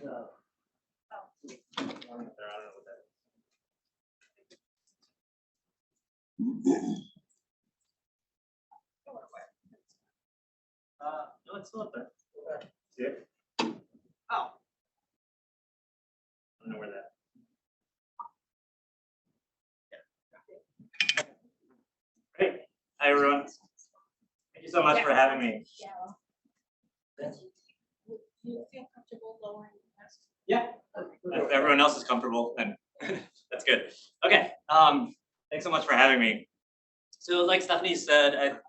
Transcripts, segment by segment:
No, it's still up there. See it? Oh. I don't know where that. Yeah. Great. Hi, everyone. Thank you so much for having me. Do you feel comfortable lowering the mask? Yeah. If everyone else is comfortable, then that's good. Okay. Thanks so much for having me. So, like Stephanie said, I think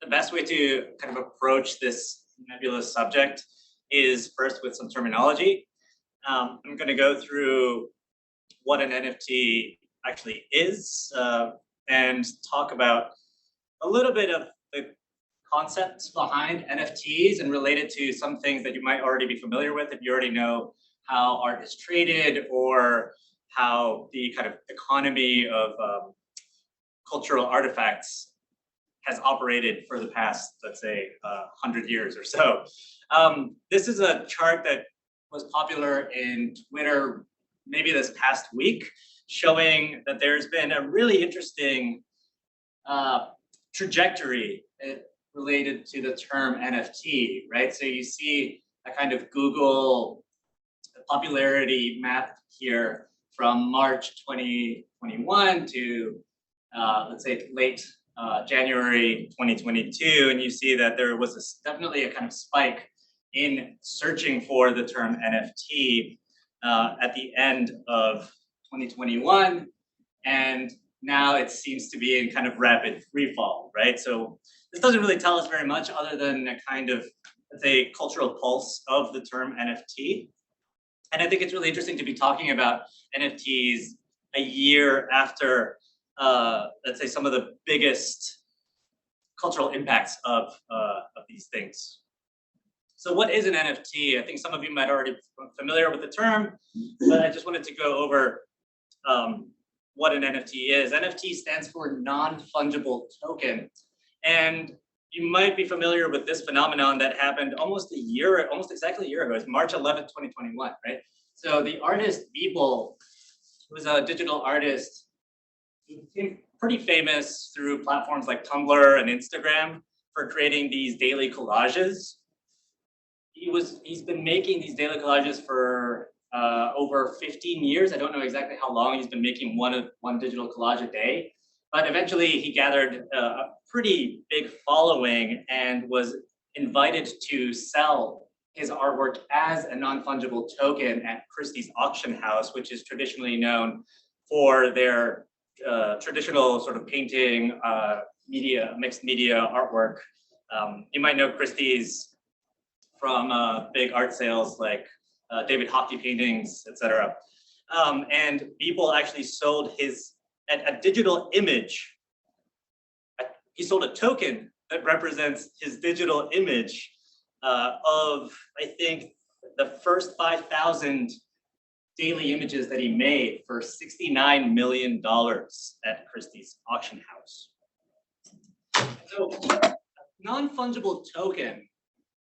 the best way to kind of approach this nebulous subject is first with some terminology. I'm going to go through what an NFT actually is and talk about a little bit of the concepts behind NFTs and related to some things that you might already be familiar with if you already know how art is traded or how the kind of economy of cultural artifacts has operated for the past, let's say, 100 years or so. This is a chart that was popular in Twitter maybe this past week, showing that there's been a really interesting trajectory related to the term NFT, right? So you see a kind of Google popularity map here from March 2021 to let's say late January 2022, and you see that there was definitely a kind of spike in searching for the term NFT at the end of 2021, and now it seems to be in kind of rapid free fall, right? So this doesn't really tell us very much other than a kind of, let's say, cultural pulse of the term NFT. And I think it's really interesting to be talking about NFTs a year after, let's say, some of the biggest cultural impacts of these things. So what is an NFT? I think some of you might already be familiar with the term, but I just wanted to go over what an NFT is. NFT stands for non-fungible token. And you might be familiar with this phenomenon that happened almost exactly a year ago. It's March 11th, 2021, right? So the artist Beeple, who was a digital artist, he became pretty famous through platforms like Tumblr and Instagram for creating these daily collages. He's been making these daily collages for over 15 years. I don't know exactly how long he's been making one digital collage a day, but eventually he gathered a pretty big following and was invited to sell his artwork as a non-fungible token at Christie's auction house, which is traditionally known for their traditional sort of painting, mixed media artwork. You might know Christie's from big art sales like David Hockney paintings, etc. And Beeple actually sold a digital image. He sold a token that represents his digital image of, I think, the first 5,000 daily images that he made for $69 million at Christie's auction house. So non-fungible token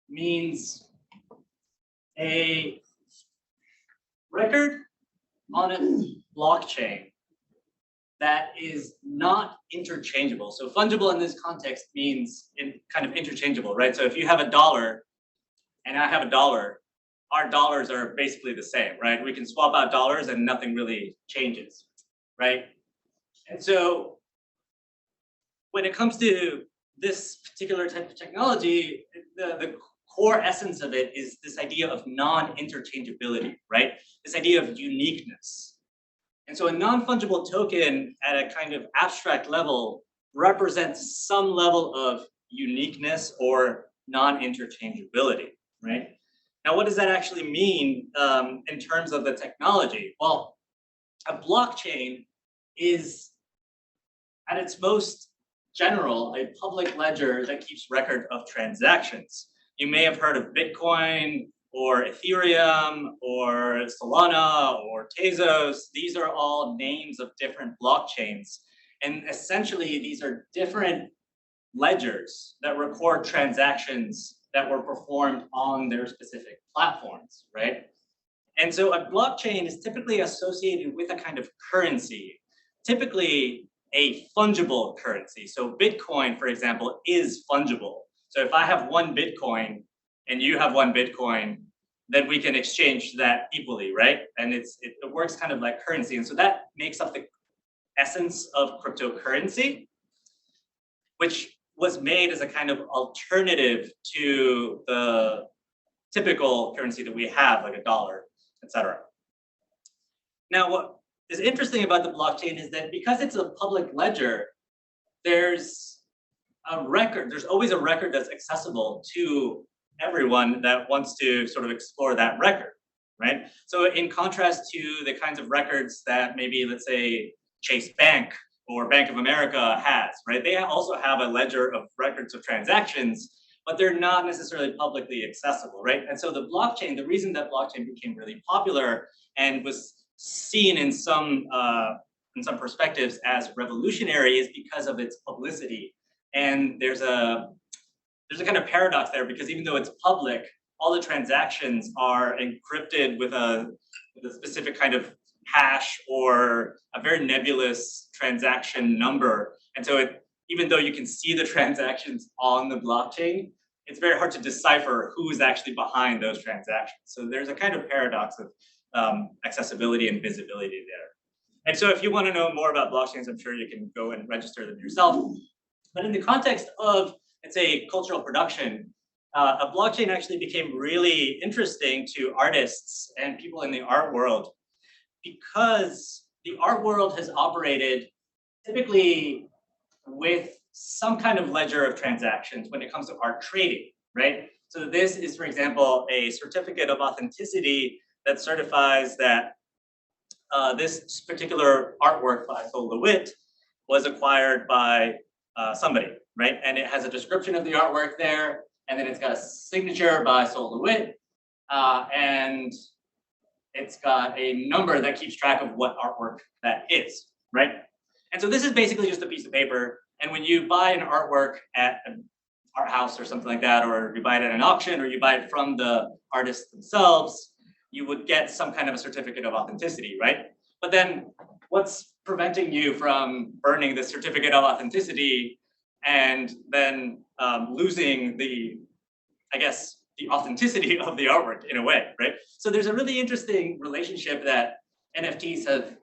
means a record on a blockchain that is not interchangeable. So fungible in this context means kind of interchangeable, right? So if you have $1 and I have $1, our dollars are basically the same, right? We can swap out dollars and nothing really changes, right? And so when it comes to this particular type of technology, the core essence of it is this idea of non-interchangeability, right? This idea of uniqueness. And so a non-fungible token at a kind of abstract level represents some level of uniqueness or non-interchangeability, right? Now, what does that actually mean in terms of the technology? Well, a blockchain is, at its most general, a public ledger that keeps record of transactions. You may have heard of Bitcoin or Ethereum or Solana or Tezos. These are all names of different blockchains. And essentially, these are different ledgers that record transactions that were performed on their specific platforms, right? And so a blockchain is typically associated with a kind of currency, typically a fungible currency. So Bitcoin, for example, is fungible. So if I have one Bitcoin and you have one Bitcoin, then we can exchange that equally, right? And it works kind of like currency. And so that makes up the essence of cryptocurrency, which was made as a kind of alternative to the typical currency that we have, like a dollar, etc. Now, what is interesting about the blockchain is that because it's a public ledger, there's a record, there's always a record that's accessible to everyone that wants to sort of explore that record, right? So in contrast to the kinds of records that maybe, let's say, Chase Bank or Bank of America has, right? They also have a ledger of records of transactions, but they're not necessarily publicly accessible, right? And so the blockchain, the reason that blockchain became really popular and was seen in some perspectives as revolutionary is because of its publicity. And there's a kind of paradox there, because even though it's public, all the transactions are encrypted with a specific kind of hash or a very nebulous transaction number. And so even though you can see the transactions on the blockchain, it's very hard to decipher who's actually behind those transactions. So there's a kind of paradox of accessibility and visibility there. And so if you want to know more about blockchains, I'm sure you can go and register them yourself. But in the context of, let's say, cultural production, a blockchain actually became really interesting to artists and people in the art world, because the art world has operated typically with some kind of ledger of transactions when it comes to art trading, right? So this is, for example, a certificate of authenticity that certifies that this particular artwork by Sol LeWitt was acquired by somebody, right? And it has a description of the artwork there, and then it's got a signature by Sol LeWitt, and it's got a number that keeps track of what artwork that is, right? And so this is basically just a piece of paper. And when you buy an artwork at an art house or something like that, or you buy it at an auction, or you buy it from the artists themselves, you would get some kind of a certificate of authenticity, right? But then what's preventing you from burning the certificate of authenticity and then losing the, I guess, the authenticity of the artwork in a way, right? So there's a really interesting relationship that NFTs have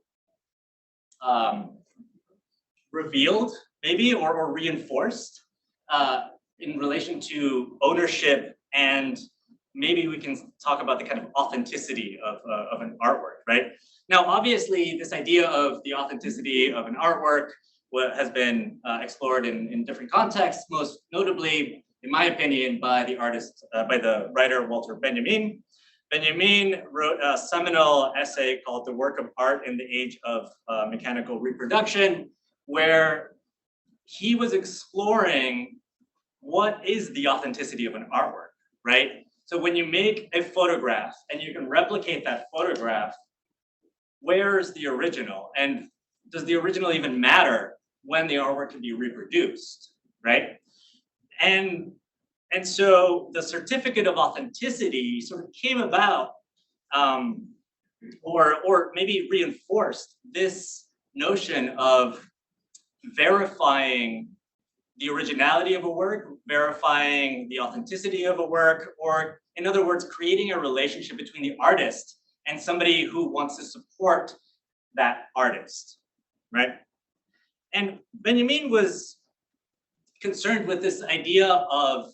revealed, maybe, or reinforced in relation to ownership, and maybe we can talk about the kind of authenticity of an artwork, right? Now, obviously, this idea of the authenticity of an artwork has been explored in different contexts, most notably, in my opinion, by the writer Walter Benjamin. Benjamin wrote a seminal essay called The Work of Art in the Age of Mechanical Reproduction, where he was exploring what is the authenticity of an artwork, right? So when you make a photograph and you can replicate that photograph, where's the original? And does the original even matter when the artwork can be reproduced, right? And so the certificate of authenticity sort of came about, or maybe reinforced this notion of verifying the originality of a work, verifying the authenticity of a work, or in other words, creating a relationship between the artist and somebody who wants to support that artist, right? And Benjamin was concerned with this idea of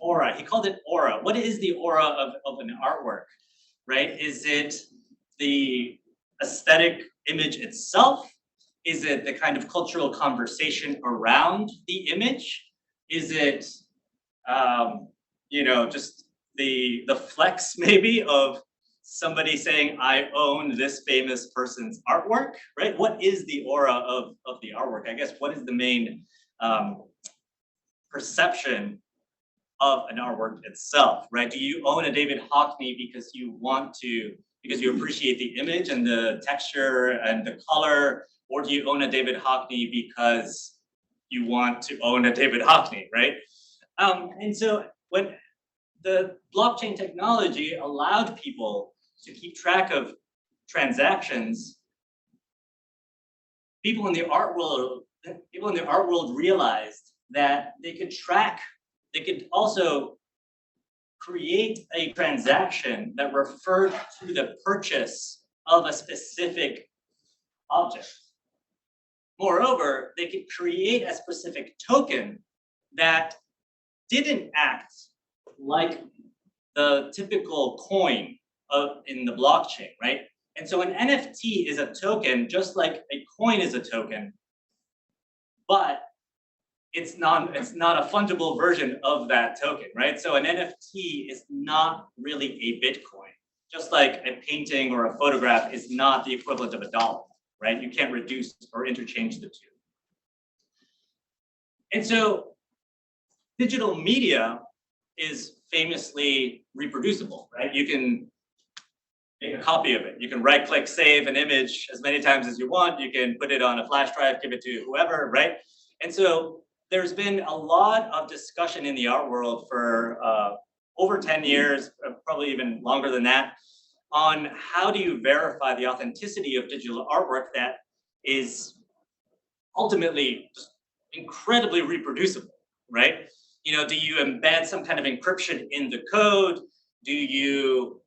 aura. He called it aura. What is the aura of an artwork, right? Is it the aesthetic image itself? Is it the kind of cultural conversation around the image? Is it, just the flex maybe of somebody saying, I own this famous person's artwork, right? What is the aura of the artwork? I guess what is the main perception of an artwork itself, right? Do you own a David Hockney because you appreciate the image and the texture and the color, or do you own a David Hockney because you want to own a David Hockney, right? And so when the blockchain technology allowed people to keep track of transactions, people in the art world realized that they could also create a transaction that referred to the purchase of a specific object. Moreover, they could create a specific token that didn't act like the typical coin in the blockchain, right? And so an NFT is a token, just like a coin is a token, but it's not a fungible version of that token, right? So an NFT is not really a Bitcoin, just like a painting or a photograph is not the equivalent of $1, right? You can't reduce or interchange the two. And so digital media is famously reproducible, right? You can make a copy of it. You can right-click, save an image as many times as you want. You can put it on a flash drive, give it to whoever, right? And so there's been a lot of discussion in the art world for over 10 years, probably even longer than that, on how do you verify the authenticity of digital artwork that is ultimately just incredibly reproducible, right? You know, do you embed some kind of encryption in the code? Do you,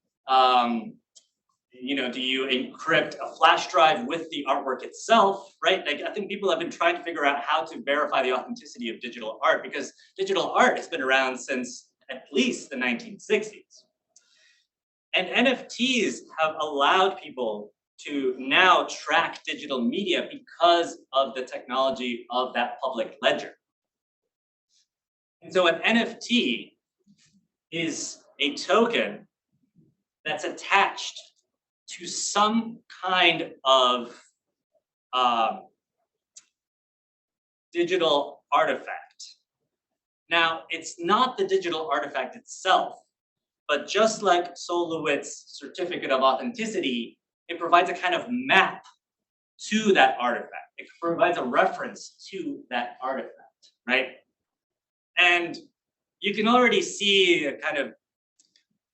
do you encrypt a flash drive with the artwork itself, right? Like, I think people have been trying to figure out how to verify the authenticity of digital art, because digital art has been around since at least the 1960s. And NFTs have allowed people to now track digital media because of the technology of that public ledger. And so an NFT is a token that's attached to some kind of digital artifact. Now, it's not the digital artifact itself, but just like Solowit's certificate of authenticity, it provides a kind of map to that artifact. It provides a reference to that artifact, right? And you can already see a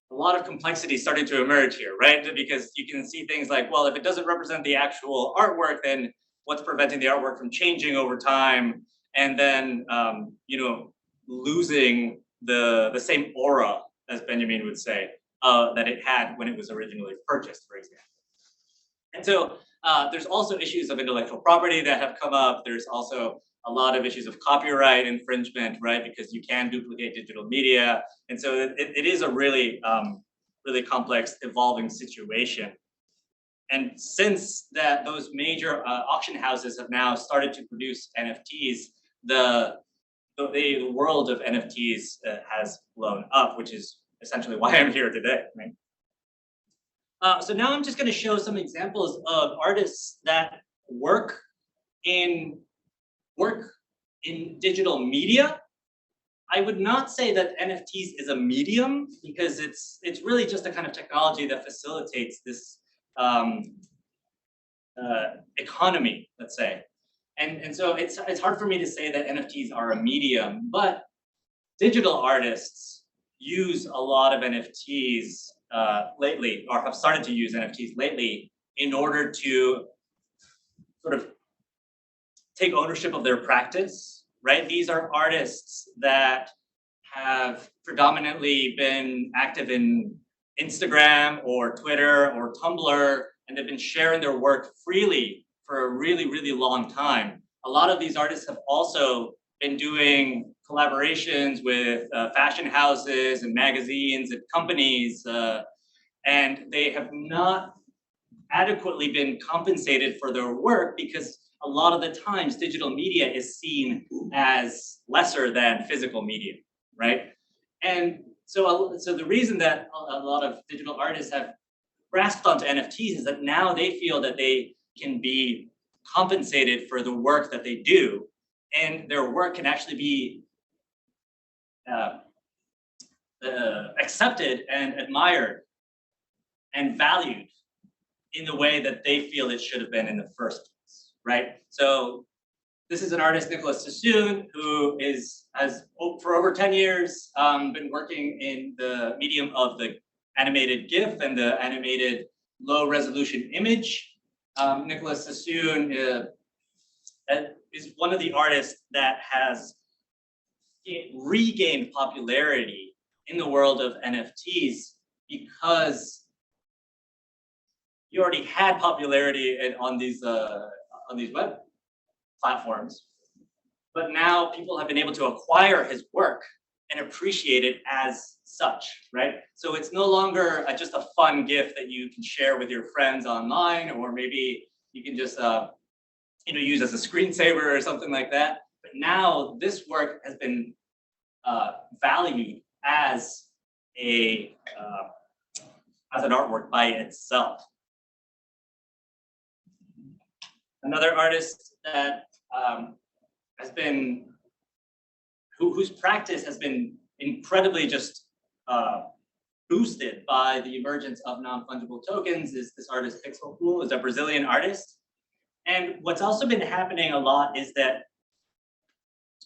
lot of complexity starting to emerge here, right? Because you can see things like, well, if it doesn't represent the actual artwork, then what's preventing the artwork from changing over time, and then losing the same aura, as Benjamin would say, that it had when it was originally purchased, for example. And so there's also issues of intellectual property that have come up. There's also a lot of issues of copyright infringement, right? Because you can duplicate digital media. And so it is a really, really complex, evolving situation. And since those major auction houses have now started to produce NFTs, the world of NFTs has blown up, which is essentially why I'm here today, right? So now I'm just going to show some examples of artists that work in digital media. I would not say that NFTs is a medium, because it's really just a kind of technology that facilitates this economy, let's say. And so it's hard for me to say that NFTs are a medium, but digital artists use a lot of NFTs lately, or have started to use NFTs lately, in order to sort of take ownership of their practice, right? These are artists that have predominantly been active in Instagram or Twitter or Tumblr, and they've been sharing their work freely for a really, really long time. A lot of these artists have also been doing collaborations with fashion houses and magazines and companies, and they have not adequately been compensated for their work, because a lot of the times digital media is seen as lesser than physical media, right? And so the reason that a lot of digital artists have grasped onto NFTs is that now they feel that they can be compensated for the work that they do, and their work can actually be accepted and admired and valued in the way that they feel it should have been in the first place, right? So this is an artist, Nicholas Sassoon, who has for over 10 years been working in the medium of the animated GIF and the animated low resolution image. Nicholas Sassoon is one of the artists that has regained popularity in the world of NFTs because you already had popularity on these web platforms, but now people have been able to acquire his work and appreciate it as such, right? So it's no longer just a fun gift that you can share with your friends online, or maybe you can just use as a screensaver or something like that. But now this work has been valued as an artwork by itself. Another artist that whose practice has been incredibly just boosted by the emergence of non-fungible tokens is this artist Pixel Fool, is a Brazilian artist. And what's also been happening a lot is that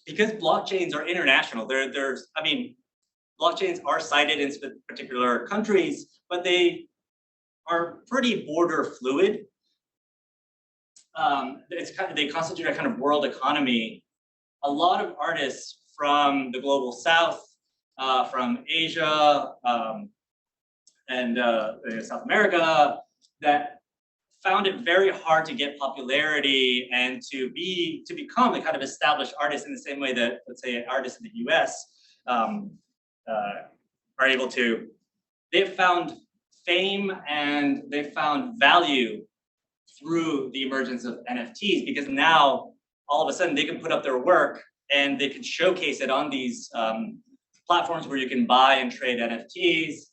because blockchains are international, blockchains are cited in particular countries, but they are pretty border fluid. They constitute a kind of world economy. A lot of artists from the global south, from Asia and South America, that found it very hard to get popularity and to become a kind of established artist in the same way that, let's say, artists in the US are able to. They've found fame and they've found value through the emergence of NFTs, because now all of a sudden they can put up their work and they can showcase it on these platforms where you can buy and trade NFTs.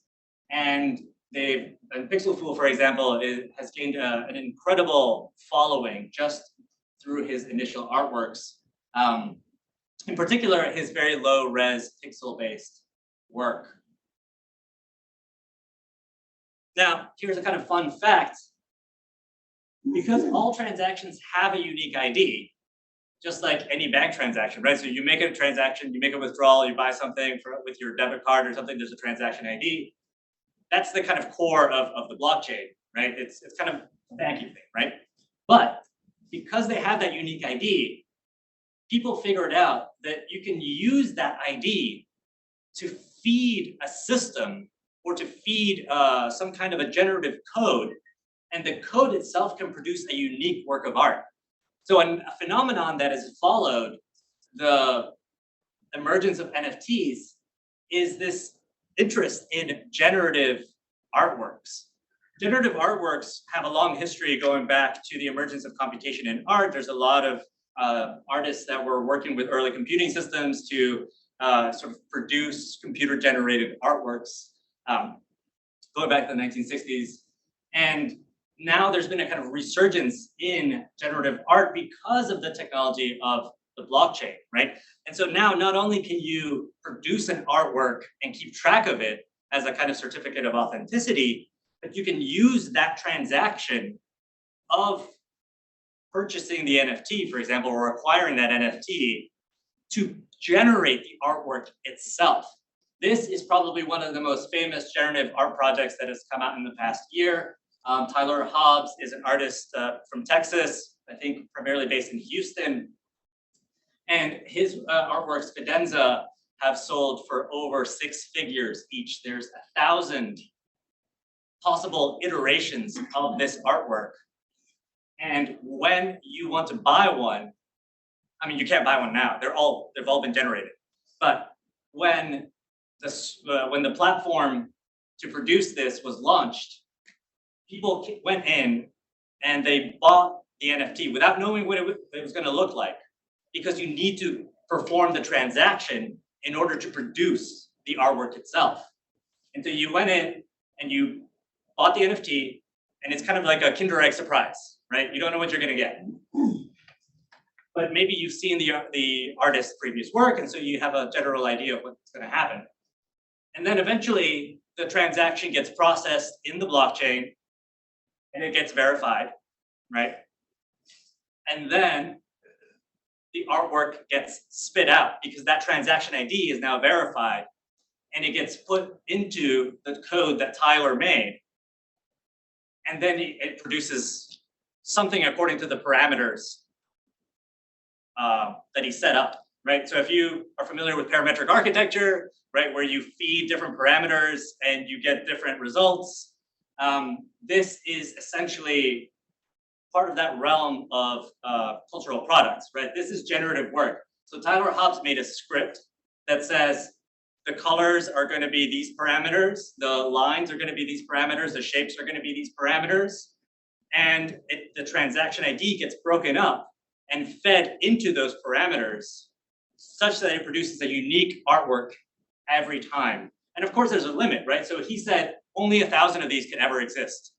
And Pixel Fool, for example, has gained an incredible following just through his initial artworks. In particular, his very low-res pixel-based work. Now, here's a kind of fun fact. Because all transactions have a unique ID, just like any bank transaction, right? So you make a transaction, you make a withdrawal, you buy something with your debit card or something, there's a transaction ID. That's the kind of core of the blockchain, right? It's kind of a banking thing, right? But because they have that unique ID, people figured out that you can use that ID to feed a system or to feed some kind of a generative code, and the code itself can produce a unique work of art. So a phenomenon that has followed the emergence of NFTs is this interest in generative artworks. Generative artworks have a long history going back to the emergence of computation in art. There's a lot of artists that were working with early computing systems to sort of produce computer-generated artworks going back to the 1960s. And now there's been a kind of resurgence in generative art because of the technology of the blockchain, right? And so now not only can you produce an artwork and keep track of it as a kind of certificate of authenticity, but you can use that transaction of purchasing the NFT, for example, or acquiring that NFT to generate the artwork itself. This is probably one of the most famous generative art projects that has come out in the past year. Tyler Hobbs is an artist from Texas, I think primarily based in Houston. And his artworks, Cadenza, have sold for over 6 figures each. There's 1,000 possible iterations of this artwork. And when you want to buy one, I mean, you can't buy one now. They've all been generated. But when the platform to produce this was launched, people went in and they bought the NFT without knowing what it was going to look like, because you need to perform the transaction in order to produce the artwork itself. And so you went in and you bought the NFT, and it's kind of like a Kinder Egg surprise, right? You don't know what you're going to get. But maybe you've seen the artist's previous work, and so you have a general idea of what's going to happen. And then eventually the transaction gets processed in the blockchain and it gets verified, right? And then the artwork gets spit out because that transaction ID is now verified. and it gets put into the code that Tyler made. And then it produces something according to the parameters that he set up, right? So if you are familiar with parametric architecture, right, where you feed different parameters and you get different results, this is essentially part of that realm of cultural products, right? This is generative work. So Tyler Hobbs made a script that says the colors are going to be these parameters, the lines are going to be these parameters, the shapes are going to be these parameters, and the transaction ID gets broken up and fed into those parameters such that it produces a unique artwork every time. And of course, there's a limit, right? So he said only 1,000 of these can ever exist.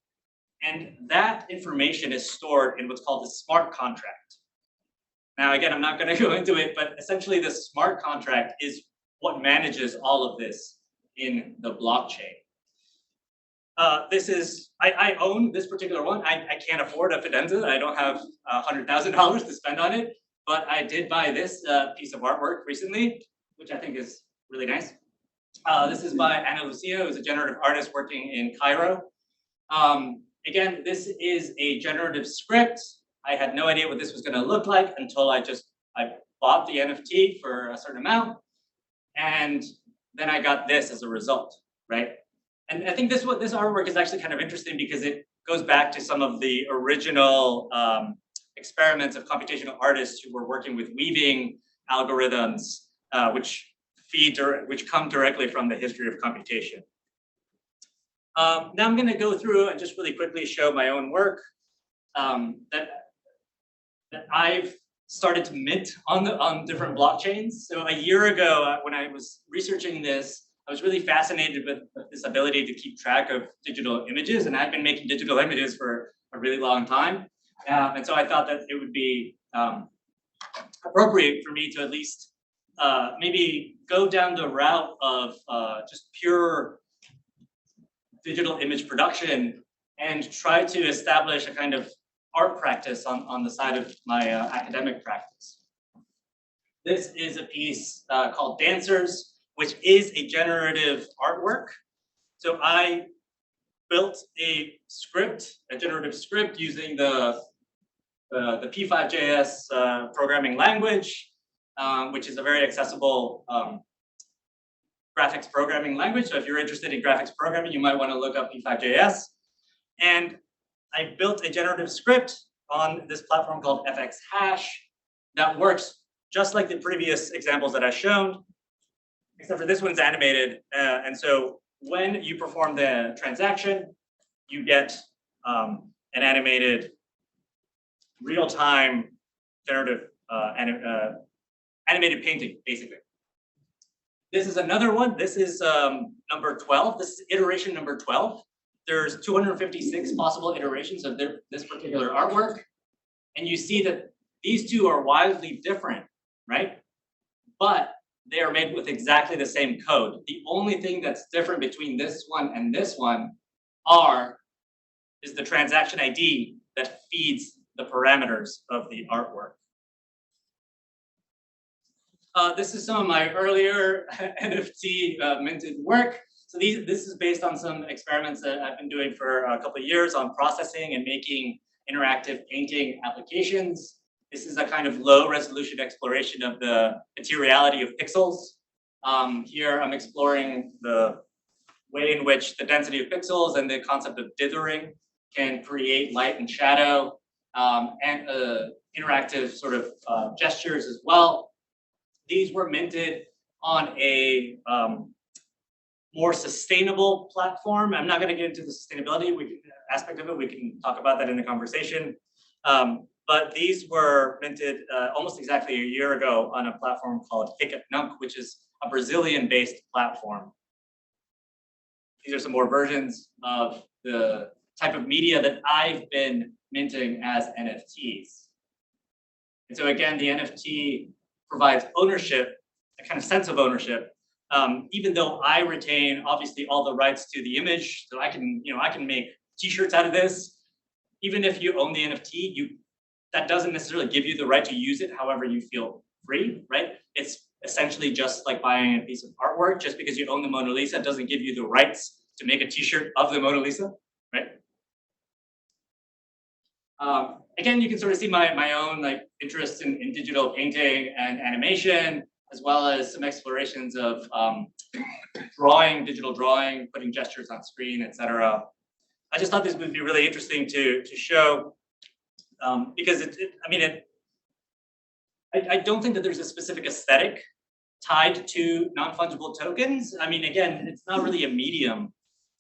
And that information is stored in what's called the smart contract. Now, again, I'm not going to go into it, but essentially the smart contract is what manages all of this in the blockchain. I own this particular one. I can't afford a Fidenza. I don't have $100,000 to spend on it, but I did buy this piece of artwork recently, which I think is really nice. This is by Ana Lucia, who's a generative artist working in Cairo. Again, this is a generative script. I had no idea what this was going to look like until I bought the NFT for a certain amount, and then I got this as a result, right? And I think this artwork is actually kind of interesting because it goes back to some of the original experiments of computational artists who were working with weaving algorithms, which come directly from the history of computation. Now I'm going to go through and just really quickly show my own work that I've started to mint on different blockchains. So a year ago, when I was researching this, I was really fascinated with this ability to keep track of digital images, and I've been making digital images for a really long time. And so I thought that it would be appropriate for me to at least maybe go down the route of just pure digital image production and try to establish a kind of art practice on the side of my academic practice. This is a piece called Dancers, which is a generative artwork. So I built a generative script using the P5.js programming language, which is a very accessible graphics programming language. So if you're interested in graphics programming, you might want to look up P5.js. And I built a generative script on this platform called FX Hash that works just like the previous examples that I've shown, except for this one's animated. And so when you perform the transaction, you get an animated real-time generative animated painting, basically. This is another one. This is number 12. This is iteration number 12. There's 256 possible iterations of this particular artwork. And you see that these two are wildly different, right? But they are made with exactly the same code. The only thing that's different between this one and this one is the transaction ID that feeds the parameters of the artwork. This is some of my earlier NFT minted work. So this is based on some experiments that I've been doing for a couple of years on processing and making interactive painting applications. This is a kind of low resolution exploration of the materiality of pixels. Here I'm exploring the way in which the density of pixels and the concept of dithering can create light and shadow and interactive sort of gestures as well. These were minted on a more sustainable platform. I'm not going to get into the sustainability aspect of it. We can talk about that in the conversation. But these were minted almost exactly a year ago on a platform called Nunk, which is a Brazilian-based platform. These are some more versions of the type of media that I've been minting as NFTs. And so again, the NFT provides ownership, a kind of sense of ownership, even though I retain obviously all the rights to the image. So I can make T-shirts out of this. Even if you own the NFT, that doesn't necessarily give you the right to use it however you feel free, right? It's essentially just like buying a piece of artwork. Just because you own the Mona Lisa doesn't give you the rights to make a t-shirt of the Mona Lisa, right? Again, you can sort of see my own like interest in digital painting and animation, as well as some explorations of drawing, digital drawing, putting gestures on screen, etc. I just thought this would be really interesting to show, because I don't think that there's a specific aesthetic tied to non-fungible tokens. I mean, again, it's not really a medium.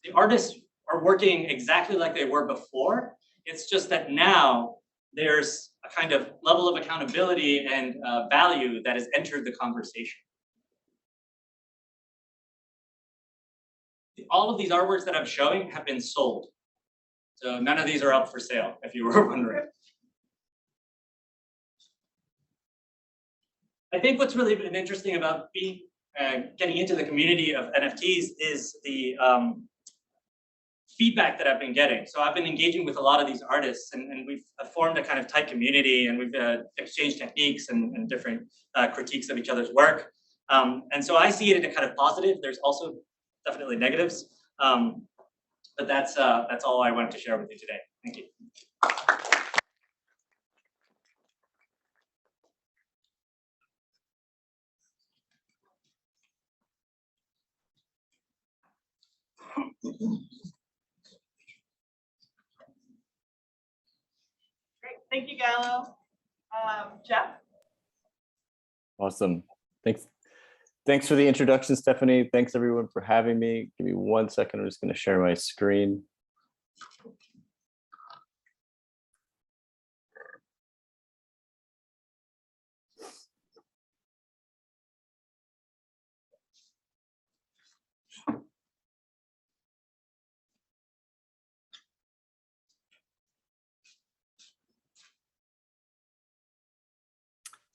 The artists are working exactly like they were before. It's just that now there's a kind of level of accountability and value that has entered the conversation. All of these artworks that I'm showing have been sold. So none of these are up for sale, if you were wondering. I think what's really been interesting about getting into the community of NFTs is the feedback that I've been getting. So I've been engaging with a lot of these artists, and we've formed a kind of tight community, and we've exchanged techniques and different critiques of each other's work. And so I see it in a kind of positive. There's also definitely negatives, but that's all I wanted to share with you today. Thank you. Great, thank you, Galo. Jeff? Awesome. Thanks for the introduction, Stephanie. Thanks everyone for having me. Give me 1 second. I'm just going to share my screen.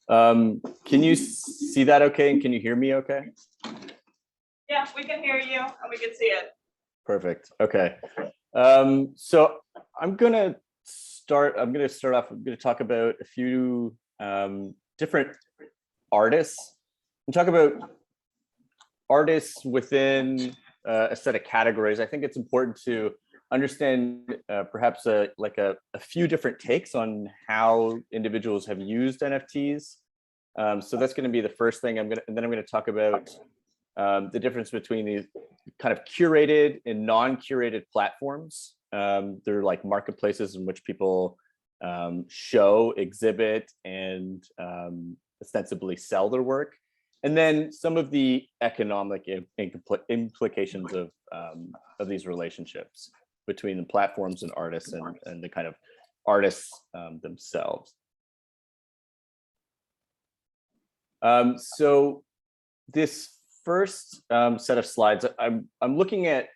Can you see that okay? And can you hear me okay? Yeah, we can hear you and we can see it. Perfect. Okay. So I'm going to start off, I'm going to talk about a few different artists and talk about artists within a set of categories. I think it's important to understand perhaps a few different takes on how individuals have used NFTs. So that's going to be the first thing and then I'm going to talk about the difference between these kind of curated and non-curated platforms. They're like marketplaces in which people show, exhibit, and ostensibly sell their work. And then some of the economic implications of these relationships between the platforms and artists and the kind of artists themselves. So this first set of slides, I'm looking at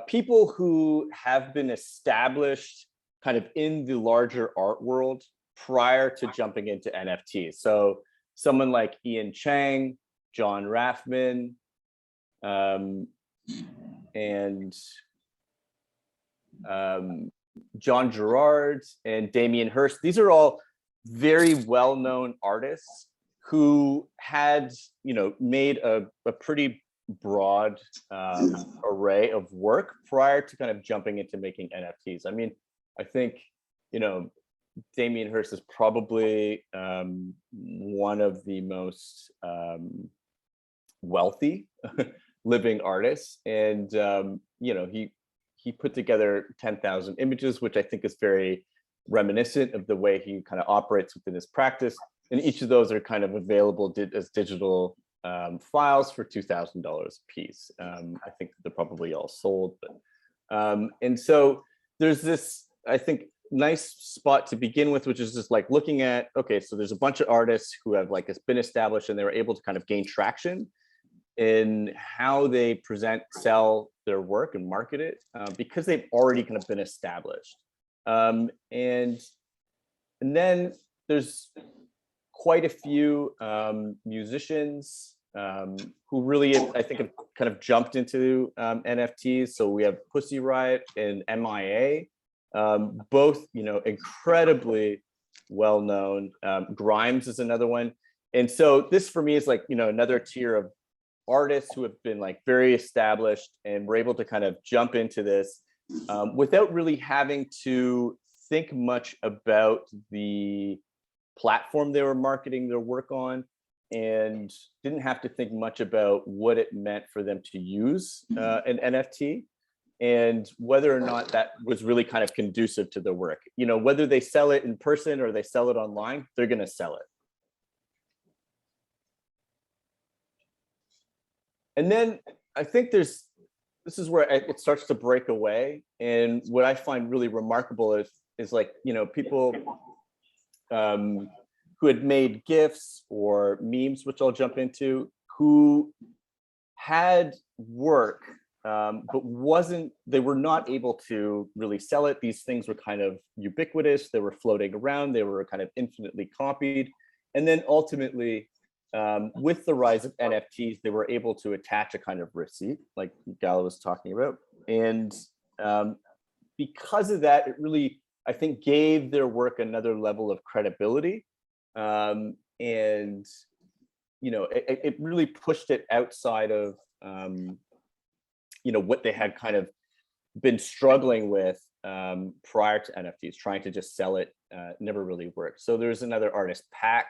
people who have been established kind of in the larger art world prior to jumping into NFTs. So someone like Ian Chang, John Raffman, and John Gerard and Damien Hirst. These are all very well-known artists who had, made a pretty broad array of work prior to kind of jumping into making NFTs. I mean, I think, Damien Hirst is probably one of the most wealthy living artists, and he put together 10,000 images, which I think is very reminiscent of the way he kind of operates within his practice. And each of those are kind of available as digital files for $2,000 a piece. I think they're probably all sold, but and so there's this, I think, nice spot to begin with, which is just like looking at, okay, so there's a bunch of artists who have been established and they were able to kind of gain traction in how they present, sell their work and market it because they've already kind of been established. And then there's quite a few musicians who really, I think, have kind of jumped into NFTs. So we have Pussy Riot and MIA, both, incredibly well known. Grimes is another one. And so this for me is like, you know, another tier of artists who have been like very established and were able to kind of jump into this without really having to think much about the platform they were marketing their work on, and didn't have to think much about what it meant for them to use an NFT and whether or not that was really kind of conducive to their work. You know, whether they sell it in person or they sell it online, they're going to sell it. And then I think this is where it starts to break away. And what I find really remarkable is like, you know, people who had made GIFs or memes, which I'll jump into, who had work, but they were not able to really sell it. These things were kind of ubiquitous. They were floating around. They were kind of infinitely copied. And then ultimately, with the rise of NFTs, they were able to attach a kind of receipt, like Galo was talking about. And because of that, it really, I think, gave their work another level of credibility. And, you know, it really pushed it outside of, you know, what they had kind of been struggling with prior to NFTs, trying to just sell it, never really worked. So there's another artist, Pack,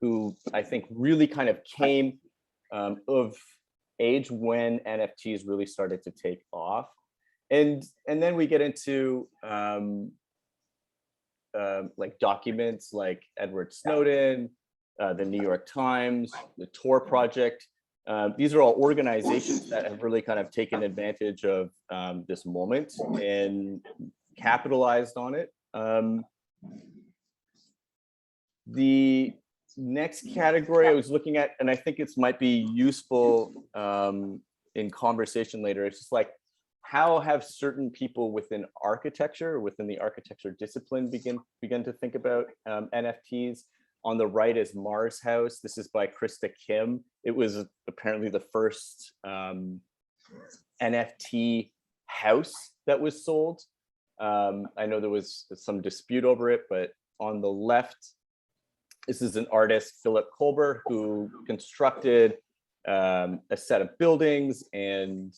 who I think really kind of came of age when NFTs really started to take off. And then we get into like documents like Edward Snowden, the New York Times, the Tor Project. These are all organizations that have really kind of taken advantage of this moment and capitalized on it. The next category I was looking at, and I think it might be useful in conversation later, it's just like, how have certain people within architecture, within the architecture discipline, begun to think about NFTs? On the right is Mars House. This is by Krista Kim. It was apparently the first NFT house that was sold. I know there was some dispute over it, but on the left, this is an artist, Philip Colbert, who constructed a set of buildings and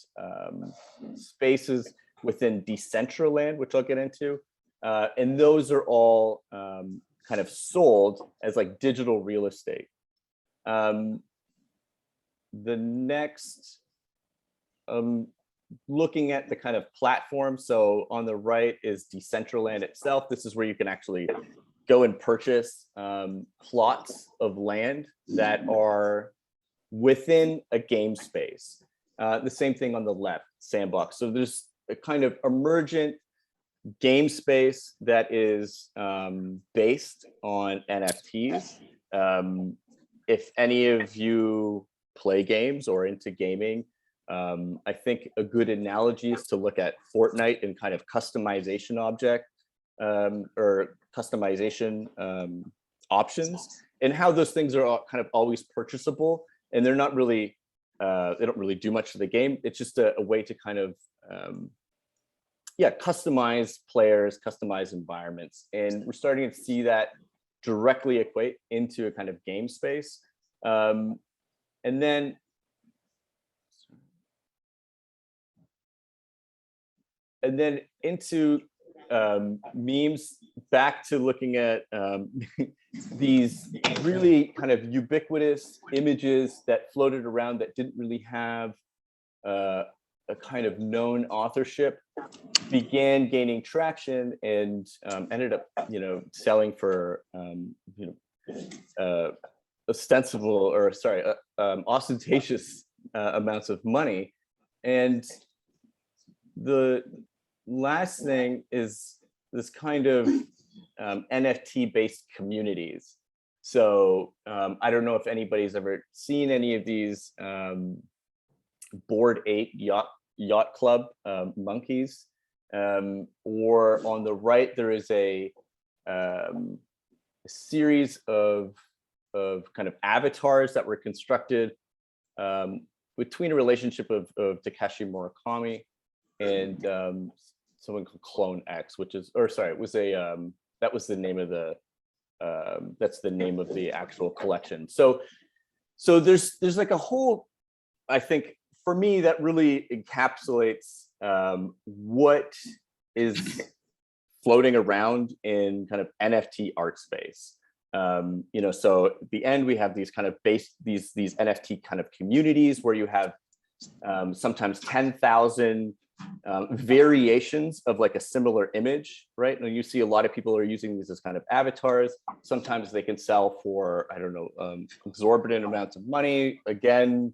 spaces within Decentraland, which I'll get into. And those are all kind of sold as like digital real estate. The next, looking at the kind of platform. So on the right is Decentraland itself. This is where you can actually go and purchase plots of land that are within a game space. The same thing on the left, Sandbox. So there's a kind of emergent game space that is based on NFTs. If any of you play games or into gaming, I think a good analogy is to look at Fortnite and kind of customization object or customization options, and how those things are all kind of always purchasable, and they're not really, they don't really do much to the game. It's just a way to kind of, customize players, customize environments. And we're starting to see that directly equate into a kind of game space. And then into memes, back to looking at these really kind of ubiquitous images that floated around that didn't really have a kind of known authorship, began gaining traction and ended up, selling for, ostentatious amounts of money. And the last thing is this kind of NFT based communities. So I don't know if anybody's ever seen any of these Bored Ape Yacht Club monkeys, or on the right there is a series of kind of avatars that were constructed between a relationship of Takeshi Murakami and someone called Clone X, which is, or sorry, it was a that was the name of the that's the name of the actual collection. So there's like a whole, I think for me, that really encapsulates what is floating around in kind of NFT art space. So at the end we have these kind of these NFT kind of communities where you have sometimes 10,000 variations of like a similar image, right? And you see a lot of people are using these as kind of avatars. Sometimes they can sell for, I don't know, exorbitant amounts of money. Again,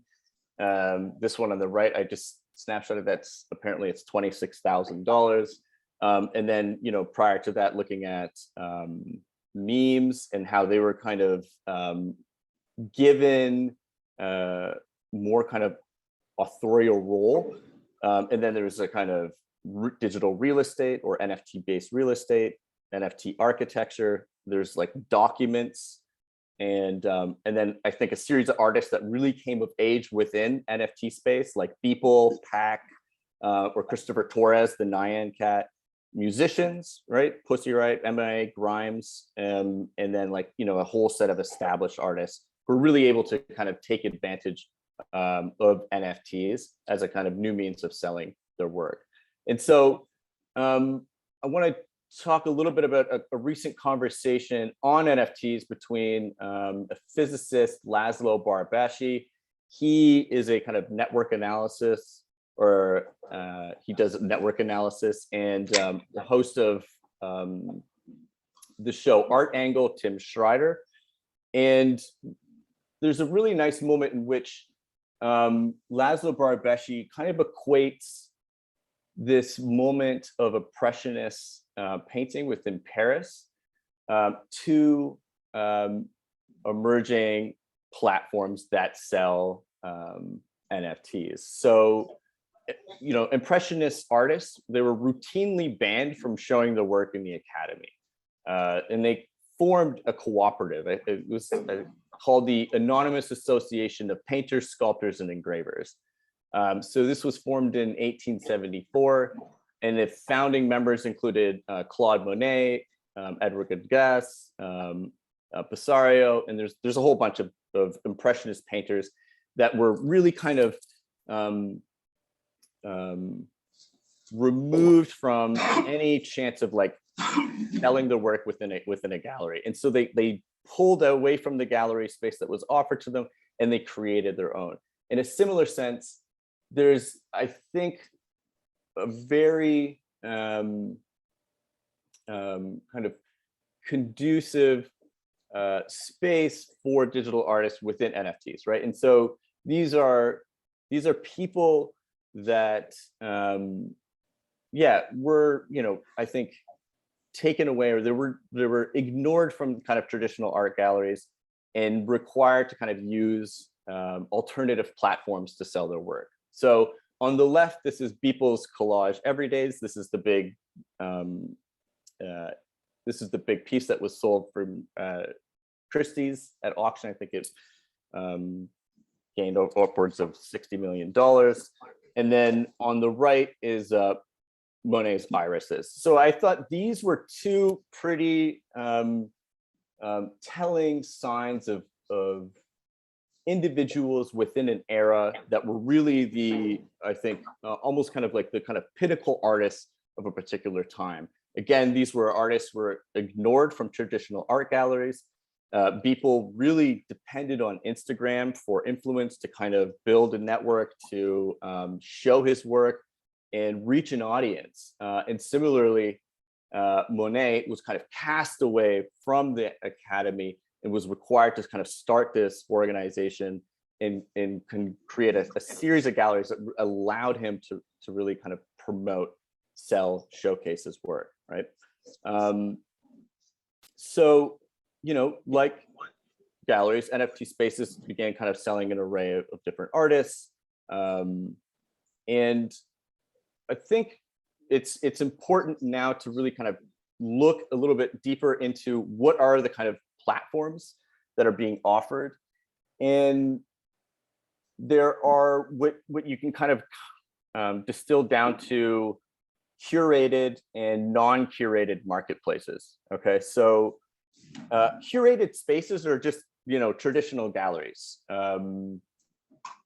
this one on the right, I just snapshotted, that's apparently it's $26,000. And then, prior to that, looking at memes and how they were kind of given more kind of authorial role. And then there's a kind of digital real estate or NFT based real estate, NFT architecture. There's like documents, and then I think a series of artists that really came of age within NFT space, like Beeple, Pack, or Christopher Torres, the Nyan Cat. Musicians, right? Pussy Riot, MIA, Grimes, and then like, a whole set of established artists who are really able to kind of take advantage of NFTs as a kind of new means of selling their work. And so I want to talk a little bit about a recent conversation on NFTs between a physicist, Laszlo Barabási. He is a kind of network analysis, or he does network analysis, and the host of the show Art Angle, Tim Schreider. And there's a really nice moment in which Laszlo Barabási kind of equates this moment of impressionist painting within Paris to emerging platforms that sell NFTs. So, impressionist artists, they were routinely banned from showing their work in the academy. And they formed a cooperative. It was called the Anonymous Association of Painters, Sculptors, and Engravers. So this was formed in 1874, and the founding members included Claude Monet, Edward Degas, Pisario, and there's a whole bunch of impressionist painters that were really kind of removed from any chance of like selling the work within a gallery. And so they pulled away from the gallery space that was offered to them, and they created their own. In a similar sense, there's, I think, a very kind of conducive space for digital artists within NFTs, right? And so these are people that were, I think, taken away, or they were ignored from kind of traditional art galleries and required to kind of use alternative platforms to sell their work. So on the left, this is Beeple's collage everydays. This is the big piece that was sold from Christie's at auction. I think it gained upwards of $60 million. And then on the right is Monet's irises. So I thought these were two pretty telling signs of individuals within an era that were really I think, almost kind of like the kind of pinnacle artists of a particular time. Again, these were artists who were ignored from traditional art galleries. Beeple really depended on Instagram for influence to kind of build a network, to show his work and reach an audience. And similarly, Monet was kind of cast away from the academy and was required to kind of start this organization and can create a series of galleries that allowed him to really kind of promote, sell, showcase his work, right? So, like galleries, NFT spaces began kind of selling an array of different artists. And I think it's important now to really kind of look a little bit deeper into what are the kind of platforms that are being offered. And there are what you can kind of distill down to curated and non-curated marketplaces. Okay, so curated spaces are just, traditional galleries.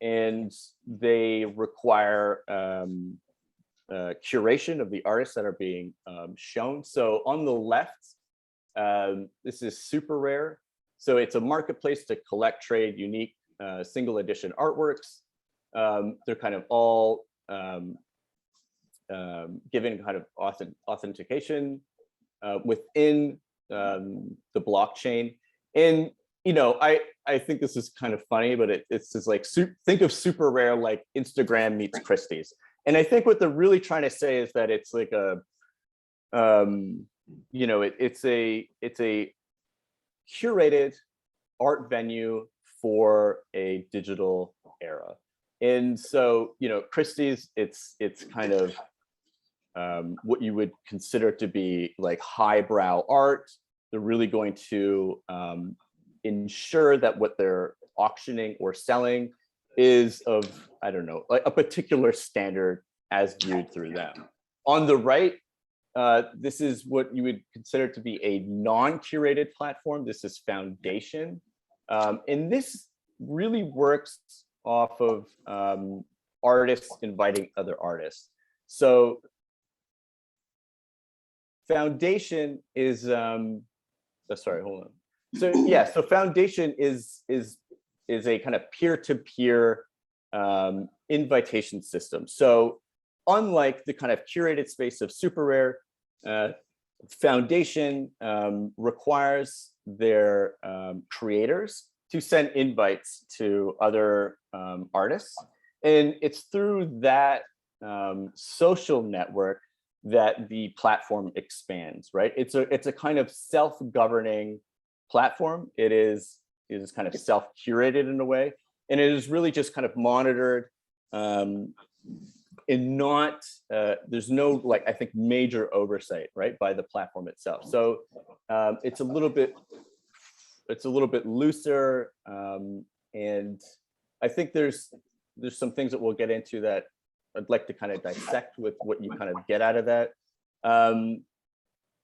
And they require curation of the artists that are being shown. So on the left, this is Super Rare. So it's a marketplace to collect, trade unique single edition artworks. They're kind of all given kind of authentication within the blockchain. And I think this is kind of funny, but it's just like, think of Super Rare like Instagram meets Christie's. And I think what they're really trying to say is that it's like it's a curated art venue for a digital era. And so, Christie's, it's kind of what you would consider to be like highbrow art. They're really going to ensure that what they're auctioning or selling is of, I don't know, like a particular standard as viewed through them. On the right, this is what you would consider to be a non-curated platform. This is Foundation. And this really works off of artists inviting other artists. So Foundation is, sorry, hold on. So yeah, so Foundation is a kind of peer-to-peer invitation system. So unlike the kind of curated space of Super Rare, Foundation requires their creators to send invites to other artists. And it's through that social network that the platform expands, right? It's a kind of self-governing platform. It is kind of self-curated in a way, and it is really just kind of monitored and not there's no, like, I think, major oversight, right, by the platform itself. So it's a little bit looser, and I think there's some things that we'll get into that I'd like to kind of dissect with what you kind of get out of that.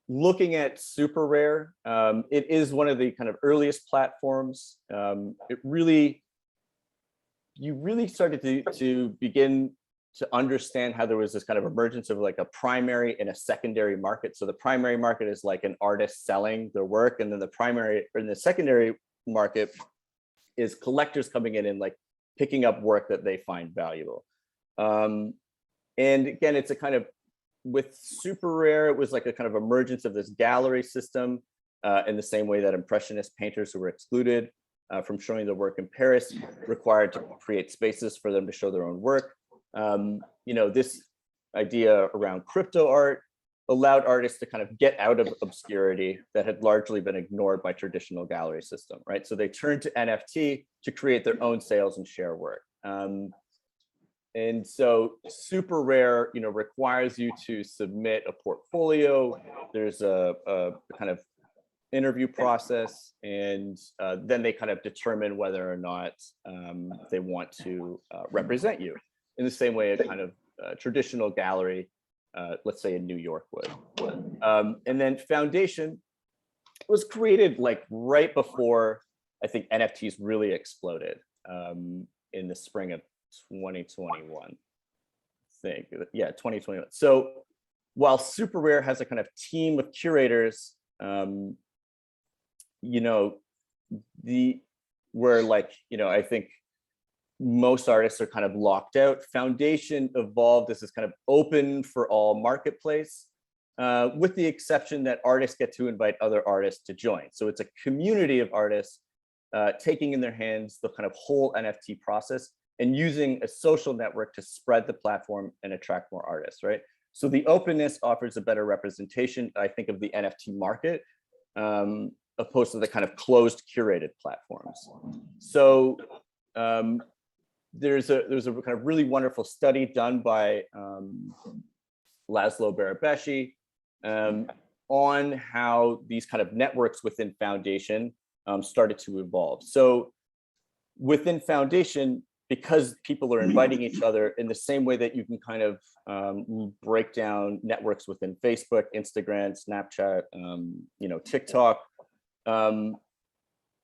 Looking at Super Rare, it is one of the kind of earliest platforms. You really started to begin to understand how there was this kind of emergence of like a primary and a secondary market. So the primary market is like an artist selling their work, and then the secondary market is collectors coming in and like picking up work that they find valuable. And again, it's a kind of, with Super Rare, it was like a kind of emergence of this gallery system in the same way that Impressionist painters who were excluded from showing their work in Paris required to create spaces for them to show their own work. This idea around crypto art allowed artists to kind of get out of obscurity that had largely been ignored by traditional gallery system, right? So they turned to NFT to create their own sales and share work. And so Super Rare, requires you to submit a portfolio. There's a kind of interview process, and then they kind of determine whether or not they want to represent you in the same way a kind of traditional gallery, let's say in New York would. And then Foundation was created like right before, I think, NFTs really exploded in the spring of 2021, I think. Yeah, 2021. So while Super Rare has a kind of team of curators, I think most artists are kind of locked out. Foundation evolved as this kind of open for all marketplace, with the exception that artists get to invite other artists to join. So it's a community of artists taking in their hands the kind of whole NFT process and using a social network to spread the platform and attract more artists, right? So the openness offers a better representation, I think, of the NFT market, opposed to the kind of closed curated platforms. So there's a kind of really wonderful study done by Laszlo Barabeshi on how these kind of networks within Foundation started to evolve. So within Foundation, because people are inviting each other in the same way that you can kind of break down networks within Facebook, Instagram, Snapchat, TikTok,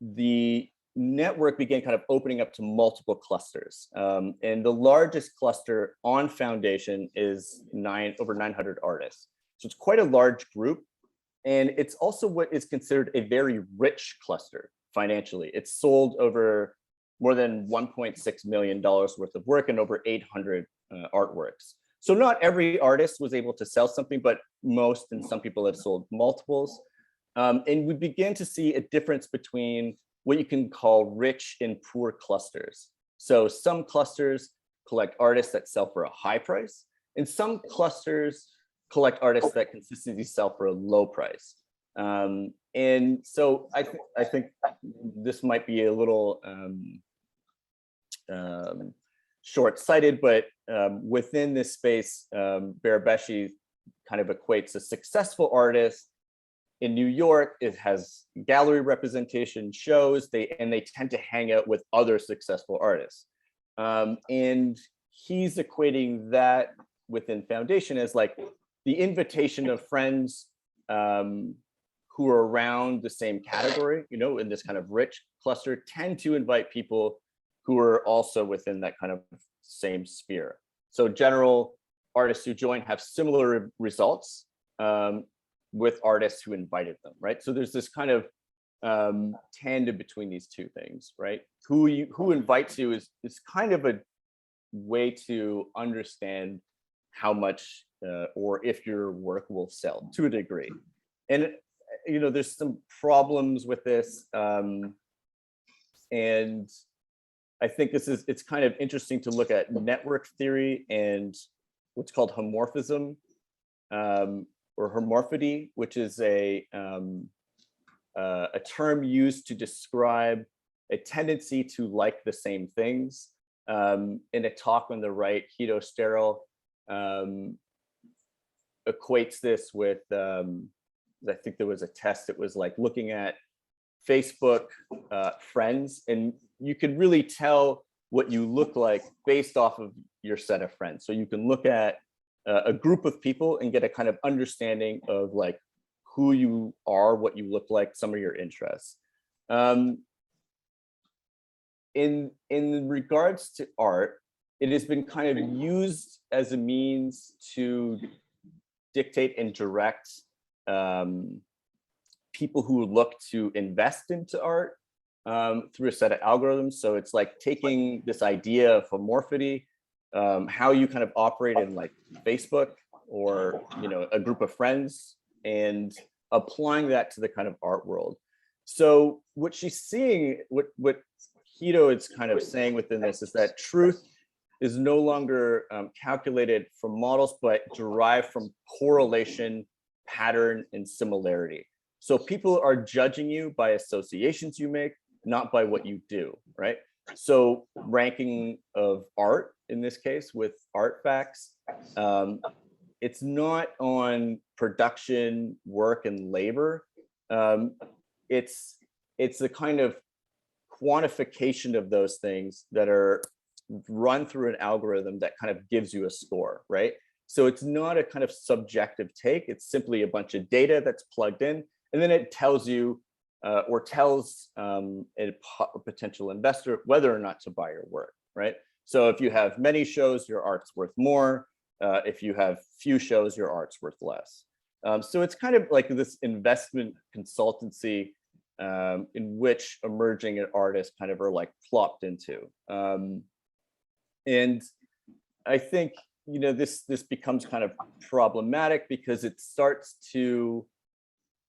the network began kind of opening up to multiple clusters. And the largest cluster on Foundation is over 900 artists. So it's quite a large group. And it's also what is considered a very rich cluster financially. It's sold over more than $1.6 million worth of work and over 800 artworks. So not every artist was able to sell something, but most and some people have sold multiples. And we begin to see a difference between what you can call rich and poor clusters. So some clusters collect artists that sell for a high price, and some clusters collect artists that consistently sell for a low price. And so I think this might be a little short-sighted, but within this space, Barabeshi kind of equates a successful artist. In New York, it has gallery representation, shows, and they tend to hang out with other successful artists. And he's equating that within Foundation as like the invitation of friends who are around the same category, you know, in this kind of rich cluster, tend to invite people who are also within that kind of same sphere. So general artists who join have similar results with artists who invited them, right? So there's this kind of tandem between these two things, right? Who invites you is kind of a way to understand how much or if your work will sell to a degree. And you know, there's some problems with this, and I think it's kind of interesting to look at network theory and what's called homomorphism, or homomorphity, which is a term used to describe a tendency to like the same things. In a talk on the right, Hito Sterol equates this with, I think there was a test, it was like looking at Facebook friends, and you can really tell what you look like based off of your set of friends. So you can look at a group of people and get a kind of understanding of like who you are, what you look like, some of your interests. In regards to art, it has been kind of used as a means to dictate and direct people who look to invest into art through a set of algorithms. So it's like taking this idea of homomorphity, how you kind of operate in like Facebook or, you know, a group of friends, and applying that to the kind of art world. So what she's seeing, what Hito is kind of saying within this is that truth is no longer calculated from models, but derived from correlation, pattern, and similarity. So people are judging you by associations you make, not by what you do, right? So ranking of art, in this case with Artfacts, it's not on production, work, and labor. It's the kind of quantification of those things that are run through an algorithm that kind of gives you a score, right? So it's not a kind of subjective take, it's simply a bunch of data that's plugged in, and then it tells you or tells a potential investor whether or not to buy your work, right? So if you have many shows, your art's worth more. If you have few shows, your art's worth less. So it's kind of like this investment consultancy in which emerging artists kind of are like plopped into. And I think, you know, this becomes kind of problematic because it starts to,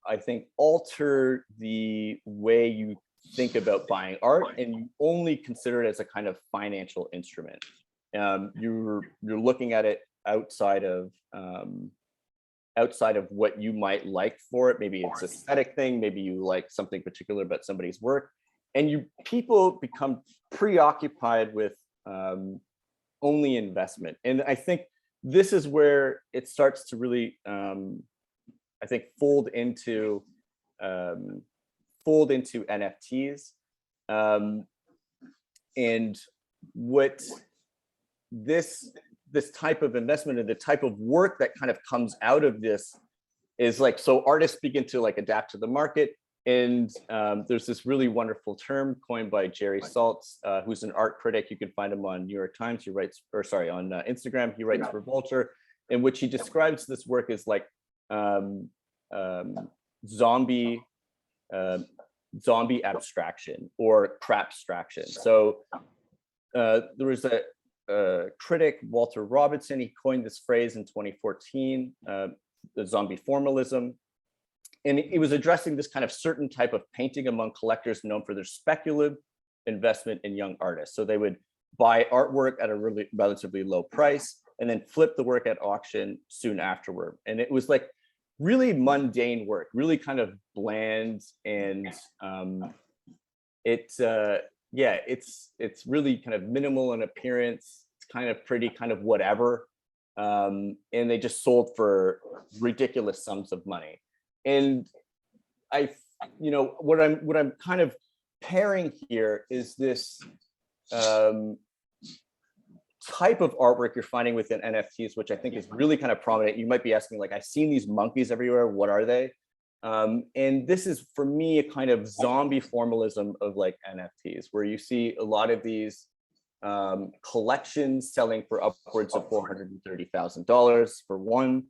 I think, alter the way you think about buying art, and you only consider it as a kind of financial instrument. You're looking at it outside of what you might like for it. Maybe it's an aesthetic thing, maybe you like something particular about somebody's work, and people become preoccupied with only investment. And I think this is where it starts to really, I think, fold into NFTs. And what this type of investment and the type of work that kind of comes out of this is like, so artists begin to like adapt to the market. And there's this really wonderful term coined by Jerry Saltz, who's an art critic. You can find him on New York Times. He writes, or sorry, on Instagram. He writes for Vulture, in which he describes this work as like zombie abstraction or crapstraction. So there was a critic, Walter Robinson. He coined this phrase in 2014, the zombie formalism. And he was addressing this kind of certain type of painting among collectors known for their speculative investment in young artists. So they would buy artwork at a really relatively low price and then flip the work at auction soon afterward. And it was like really mundane work, really kind of bland, and it's really kind of minimal in appearance. It's kind of pretty, kind of whatever, and they just sold for ridiculous sums of money. And what I'm kind of pairing here is this type of artwork you're finding within NFTs, which I think is really kind of prominent. You might be asking, like, I've seen these monkeys everywhere. What are they? And this is, for me, a kind of zombie formalism of like NFTs, where you see a lot of these collections selling for upwards of $430,000 for one.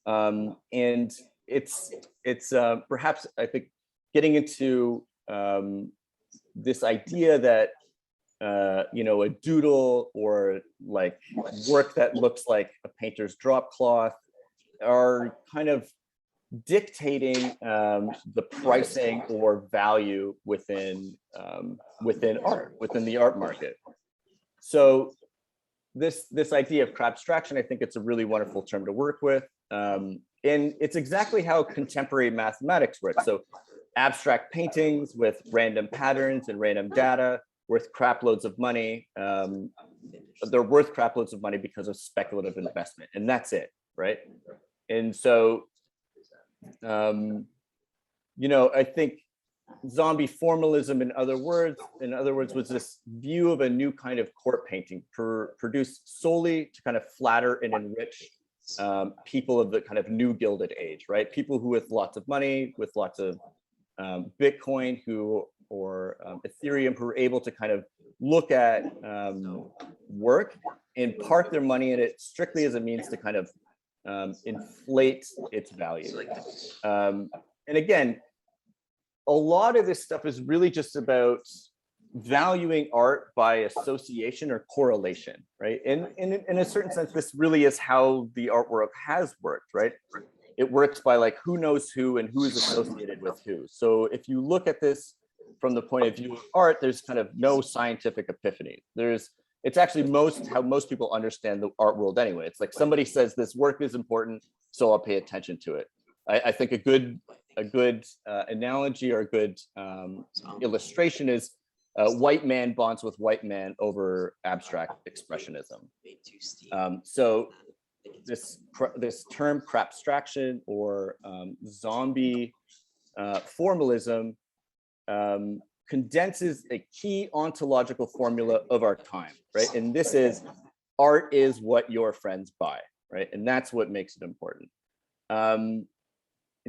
And it's perhaps, I think, getting into this idea that a doodle or like work that looks like a painter's drop cloth are kind of dictating the pricing or value within art, within the art market. So this idea of crapstraction, I think it's a really wonderful term to work with. And it's exactly how contemporary mathematics works. So abstract paintings with random patterns and random data worth crap loads of money. They're worth crap loads of money because of speculative investment, and that's it, right? And so, I think zombie formalism, in other words, was this view of a new kind of court painting produced solely to kind of flatter and enrich people of the kind of new Gilded Age, right? People who with lots of money, with lots of Bitcoin, or Ethereum, who are able to kind of look at work and park their money in it strictly as a means to kind of inflate its value. And again, a lot of this stuff is really just about valuing art by association or correlation, right? And in a certain sense, this really is how the art world has worked, right? It works by like who knows who and who is associated with who. So if you look at this from the point of view of art, there's kind of no scientific epiphany. It's actually how most people understand the art world anyway. It's like somebody says this work is important, so I'll pay attention to it. I think a good analogy or a good illustration is white man bonds with white man over abstract expressionism. So this term crapstraction or zombie formalism condenses a key ontological formula of our time, right? And this is, art is what your friends buy, right? And that's what makes it important. And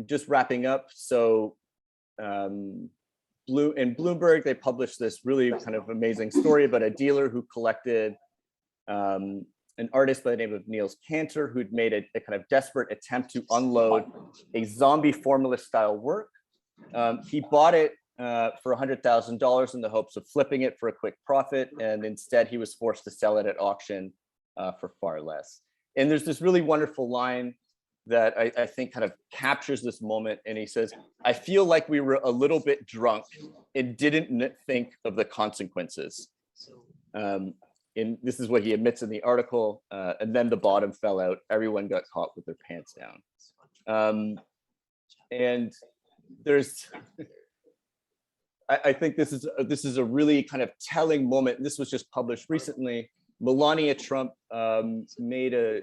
just wrapping up, so in Bloomberg, they published this really kind of amazing story about a dealer who collected an artist by the name of Niels Cantor, who'd made a kind of desperate attempt to unload a zombie formalist style work. He bought it for $100,000 in the hopes of flipping it for a quick profit, and instead he was forced to sell it at auction for far less. And there's this really wonderful line that I think kind of captures this moment, and he says, "I feel like we were a little bit drunk and didn't think of the consequences." And this is what he admits in the article, and then the bottom fell out. Everyone got caught with their pants down. And there's, I think this is a really kind of telling moment. This was just published recently. Melania Trump made a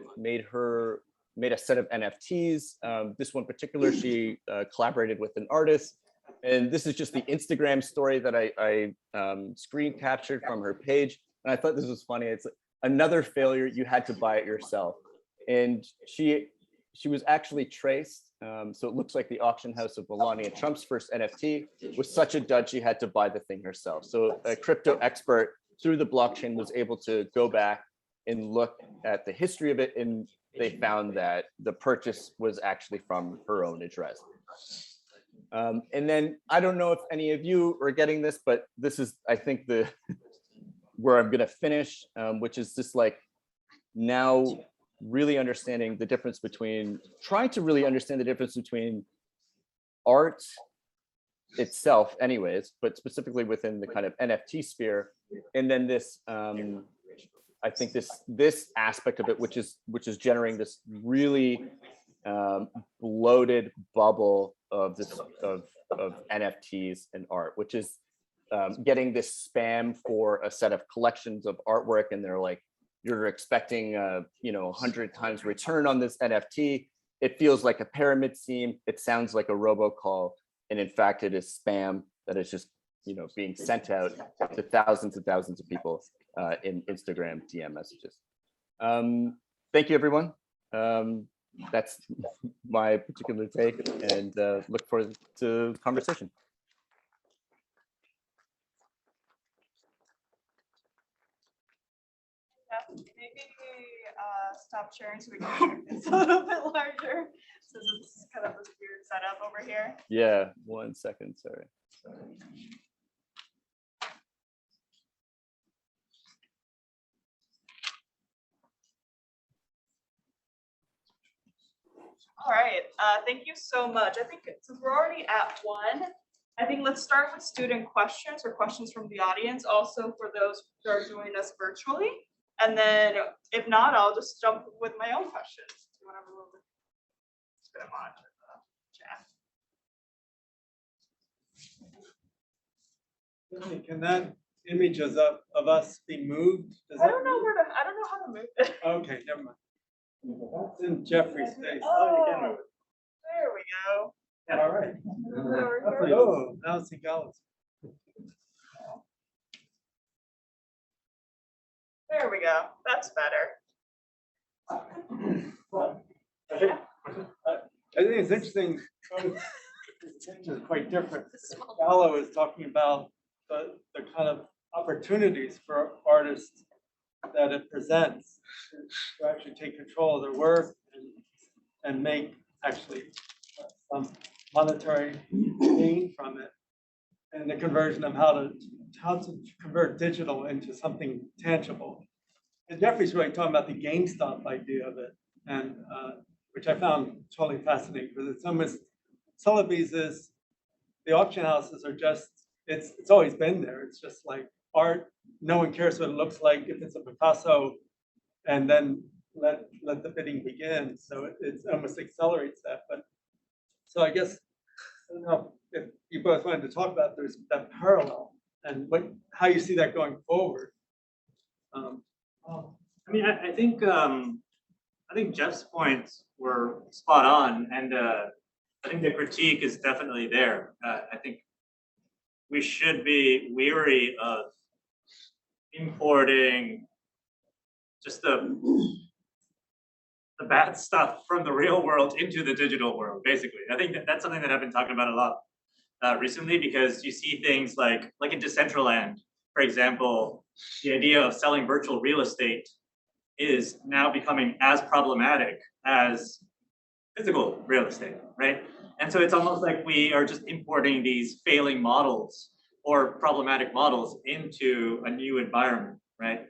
set of NFTs. This one in particular, she collaborated with an artist. And this is just the Instagram story that I screen captured from her page. And I thought this was funny. It's another failure, you had to buy it yourself. And she was actually traced So it looks like the auction house of Melania Trump's first NFT was such a dud she had to buy the thing herself. So a crypto expert through the blockchain was able to go back and look at the history of it, and they found that the purchase was actually from her own address. And then I don't know if any of you are getting this, but this is, I think, the where I'm gonna finish, which is just like now really understanding the difference between, trying to really understand the difference between art itself anyways, but specifically within the kind of NFT sphere, and then this I think this aspect of it, which is generating this really bloated bubble of NFTs and art, which is getting this spam for a set of collections of artwork, and they're like, you're expecting 100 times return on this NFT. It feels like a pyramid scheme. It sounds like a robocall, and in fact, it is spam that is just being sent out to thousands and thousands of people in Instagram DM messages. Thank you, everyone. That's my particular take, and look forward to the conversation. Maybe stop sharing so we can make this a little bit larger. So this is kind of this weird setup over here. Yeah, 1 second, sorry. All right, thank you so much. I think since we're already at 1, I think let's start with student questions or questions from the audience, also for those who are joining us virtually. And then if not, I'll just jump with my own questions. Do you want to move? Just gonna monitor the chat. Can that image of us be moved? I don't know I don't know how to move it. Okay, never mind. That's in Jeffrey's face. Oh, You can move there we go. it. All right. Over here. Oh, now it's in Galo's. There we go. That's better. I think it's interesting. It's quite different. Galo is talking about the kind of opportunities for artists that it presents to actually take control of their work and make actually some monetary gain from it, and the conversion of how to convert digital into something tangible. And Jeffrey's really talking about the GameStop idea of it, and which I found totally fascinating, because it's almost, Sotheby's is, the auction houses are just, it's always been there. It's just like art. No one cares what it looks like if it's a Picasso, and then let the bidding begin. So it almost accelerates that. But so I guess, I don't know if you both wanted to talk about there's that parallel and how you see that going forward. I mean, I think Jeff's points were spot on, and I think the critique is definitely there. I think we should be weary of importing just the bad stuff from the real world into the digital world, basically. I think that's something that I've been talking about a lot recently, because you see things like in Decentraland, for example, the idea of selling virtual real estate is now becoming as problematic as physical real estate, right? And so it's almost like we are just importing these failing models or problematic models into a new environment, right?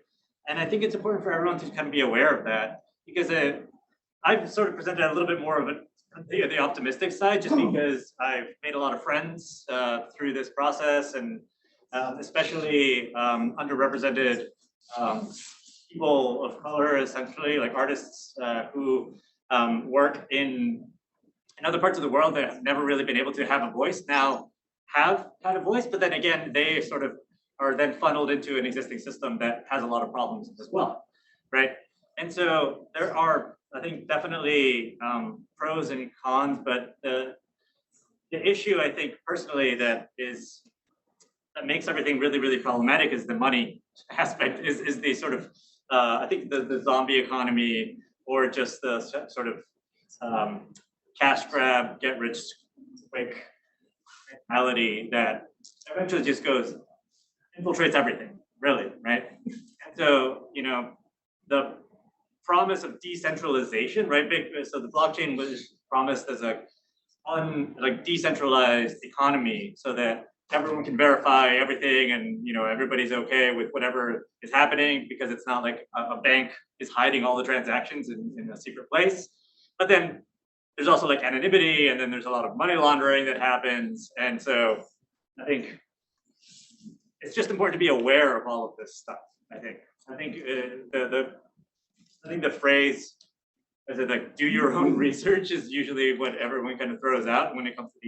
And I think it's important for everyone to kind of be aware of that, because I've sort of presented a little bit more of the optimistic side, just because I've made a lot of friends through this process, and especially underrepresented people of color, essentially, like artists who work in other parts of the world that have never really been able to have a voice, now have had a voice, but then again, they sort of are then funneled into an existing system that has a lot of problems as well, right? And so there are, I think, definitely pros and cons, but the issue, I think, personally, that makes everything really, really problematic is the money aspect, is the sort of, I think the zombie economy, or just the sort of cash grab, get rich quick mentality that eventually just infiltrates everything, really, right? And so, the promise of decentralization, right? So the blockchain was promised as a decentralized economy so that everyone can verify everything and everybody's okay with whatever is happening because it's not like a bank is hiding all the transactions in a secret place. But then there's also like anonymity, and then there's a lot of money laundering that happens. And so I think it's just important to be aware of all of this stuff. I think the phrase is it like do your own research is usually what everyone kind of throws out when it comes to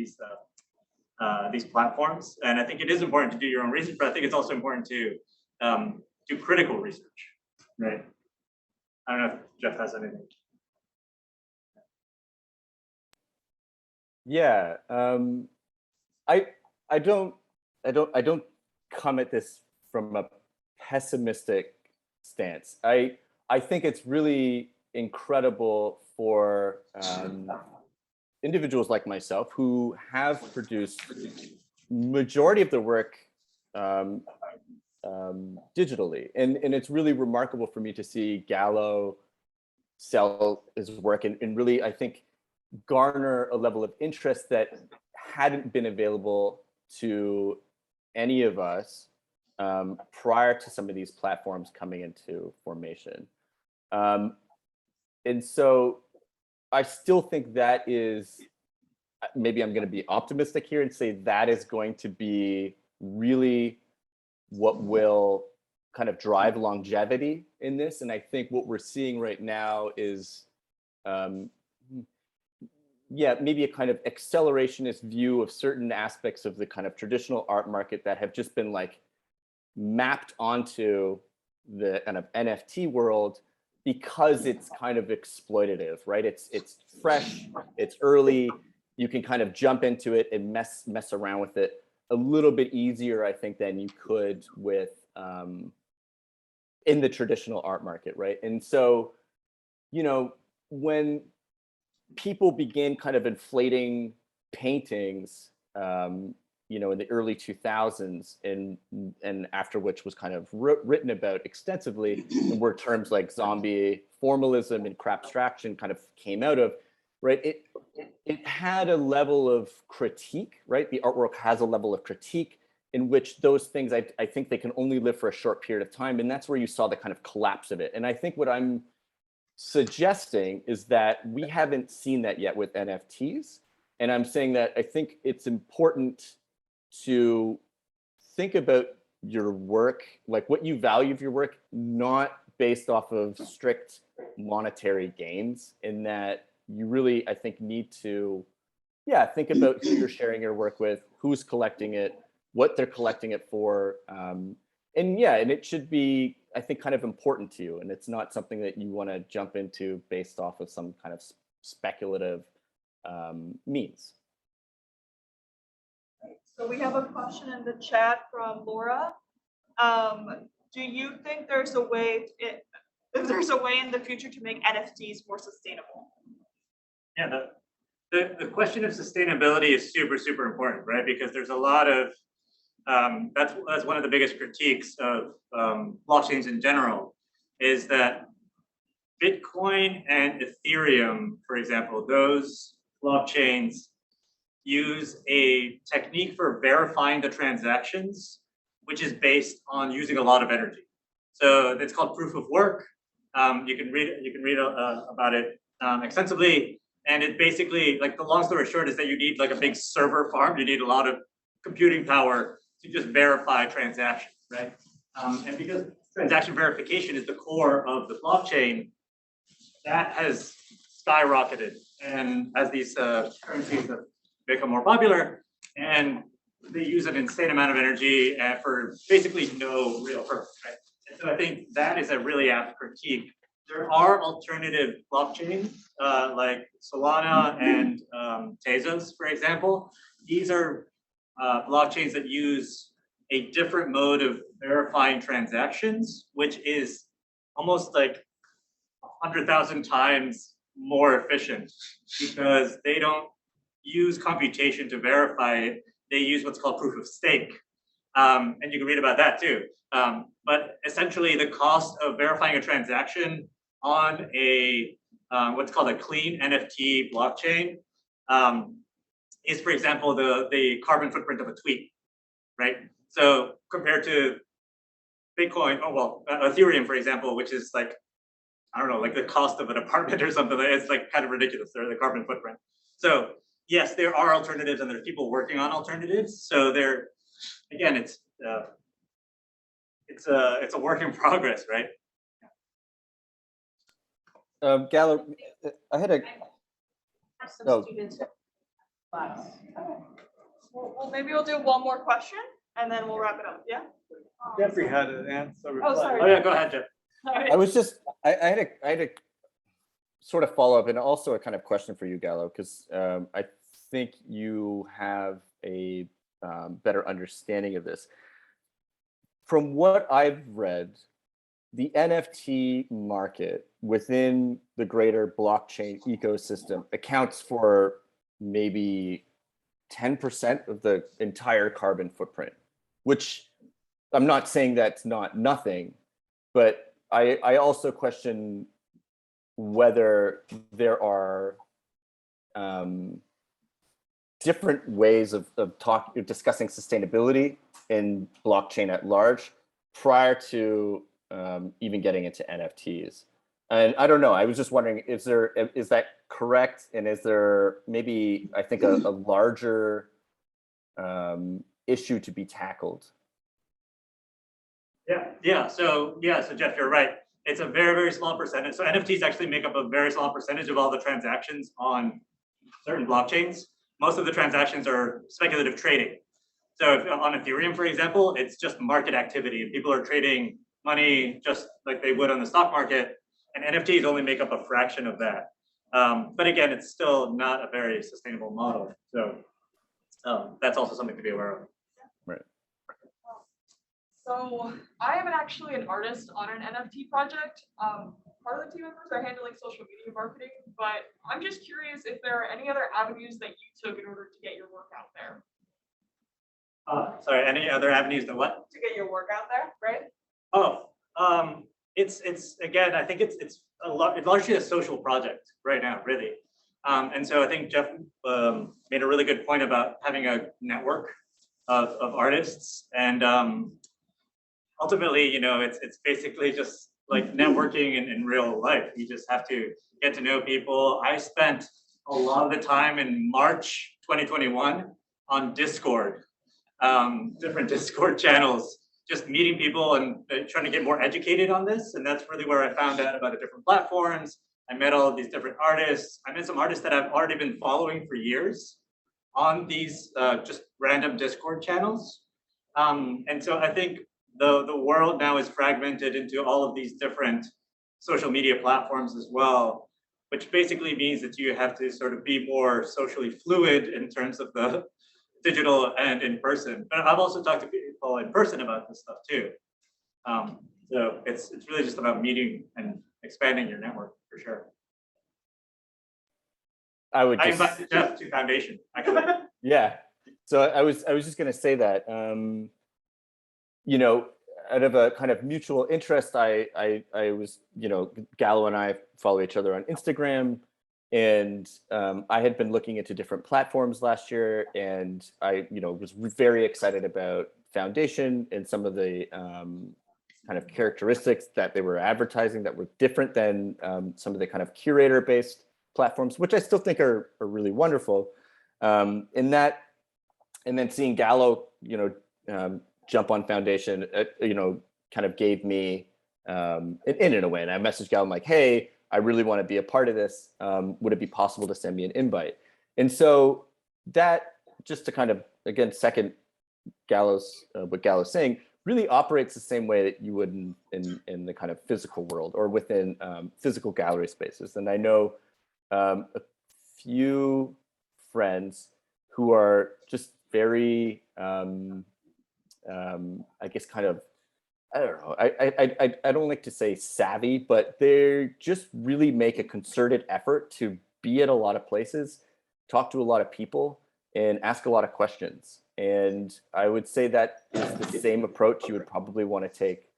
these platforms. And I think it is important to do your own research, but I think it's also important to do critical research, right? I don't know if Jeff has anything. Yeah, I don't come at this from a pessimistic stance. I think it's really incredible for individuals like myself who have produced majority of their work digitally, and it's really remarkable for me to see Galo sell his work and really, I think, garner a level of interest that hadn't been available to any of us prior to some of these platforms coming into formation. And so I still think that is, maybe I'm going to be optimistic here and say that is going to be really what will kind of drive longevity in this. And I think what we're seeing right now is, maybe a kind of accelerationist view of certain aspects of the kind of traditional art market that have just been like mapped onto the kind of NFT world because it's kind of exploitative, right? It's fresh, it's early, you can kind of jump into it and mess around with it a little bit easier, I think, than you could with in the traditional art market, right? And so, when people began kind of inflating paintings, in the early 2000s, and after which was kind of written about extensively, and where terms like zombie formalism and crapstraction kind of came out of, right? It had a level of critique, right? The artwork has a level of critique in which those things, I think they can only live for a short period of time, and that's where you saw the kind of collapse of it. And I think what I'm suggesting is that we haven't seen that yet with NFTs. And I'm saying that I think it's important to think about your work, like what you value of your work, not based off of strict monetary gains, in that you really, I think, need to, think about who you're sharing your work with, who's collecting it, what they're collecting it for. And it should be, I think, kind of important to you. And it's not something that you want to jump into based off of some kind of speculative means. So we have a question in the chat from Laura. Do you think there's a way in the future to make NFTs more sustainable? Yeah, the question of sustainability is super, super important, right? Because there's a lot of that's one of the biggest critiques of blockchains in general, is that Bitcoin and Ethereum, for example, those blockchains use a technique for verifying the transactions, which is based on using a lot of energy. So it's called proof of work. You can read about it extensively, and it basically, like, the long story short is that you need like a big server farm. You need a lot of computing power to just verify transactions, right? And because transaction verification is the core of the blockchain, that has skyrocketed. And as these currencies have become more popular, and they use an insane amount of energy for basically no real purpose, right? And so I think that is a really apt critique. There are alternative blockchains like Solana and Tezos, for example. These are blockchains that use a different mode of verifying transactions, which is almost like 100,000 times more efficient because they don't use computation to verify it. They use what's called proof of stake. And you can read about that too. But essentially the cost of verifying a transaction on a what's called a clean NFT blockchain is, for example, the carbon footprint of a tweet, right? So compared to Bitcoin, Ethereum, for example, which is like, I don't know, like the cost of an apartment or something. It's like kind of ridiculous. They're the carbon footprint. So yes, there are alternatives, and there's people working on alternatives. So there, again, it's a work in progress, right? Galo, I had a, Some Oh. students. Class. Well, maybe we'll do one more question and then we'll wrap it up, yeah? Jeffrey had an answer. Oh, sorry. Oh yeah, go ahead, Jeff. All right. I was just, I had a sort of follow up and also a kind of question for you, Gallo, because I think you have a better understanding of this. From what I've read, the NFT market within the greater blockchain ecosystem accounts for maybe 10% of the entire carbon footprint, which I'm not saying that's not nothing, but I also question whether there are different ways of discussing sustainability in blockchain at large prior to even getting into NFTs. And I don't know, I was just wondering, is that correct? And is there maybe, I think, a larger issue to be tackled? Yeah. So Jeff, you're right. It's a very, very small percentage. So NFTs actually make up a very small percentage of all the transactions on certain blockchains. Most of the transactions are speculative trading. So if, on Ethereum, for example, it's just market activity and people are trading money just like they would on the stock market. And NFTs only make up a fraction of that. But again, it's still not a very sustainable model. So that's also something to be aware of. Right. So I am actually an artist on an NFT project. Part of the team members are handling social media marketing, but I'm just curious if there are any other avenues that you took in order to get your work out there. Sorry, any other avenues to what? To get your work out there, right? Oh, it's again, I think it's largely a social project right now, really. And so I think Jeff made a really good point about having a network of artists, and ultimately, it's basically just like networking in real life. You just have to get to know people. I spent a lot of the time in March 2021 on Discord, different Discord channels, just meeting people and trying to get more educated on this. And that's really where I found out about the different platforms. I met all of these different artists. I met some artists that I've already been following for years on these just random Discord channels. And so I think the world now is fragmented into all of these different social media platforms as well, which basically means that you have to sort of be more socially fluid in terms of the digital and in person. But I've also talked to people in person about this stuff too. So it's really just about meeting and expanding your network for sure. I invited Jeff to Foundation, actually. Yeah. So I was just going to say that, out of a kind of mutual interest, I was, Gallo and I follow each other on Instagram, and I had been looking into different platforms last year, and I, was very excited about Foundation and some of the kind of characteristics that they were advertising that were different than some of the kind of curator-based platforms, which I still think are really wonderful. In that, and then seeing Gallo, jump on Foundation, kind of gave me in a way. And I messaged Gallo, I'm like, hey, I really want to be a part of this. Would it be possible to send me an invite? And so that, just to kind of, again, second what Gallo's saying, really operates the same way that you would in the kind of physical world or within physical gallery spaces. And I know a few friends who are just very, I guess, kind of, I don't know. I don't like to say savvy, but they just really make a concerted effort to be at a lot of places, talk to a lot of people, and ask a lot of questions. And I would say that is the same approach you would probably want to take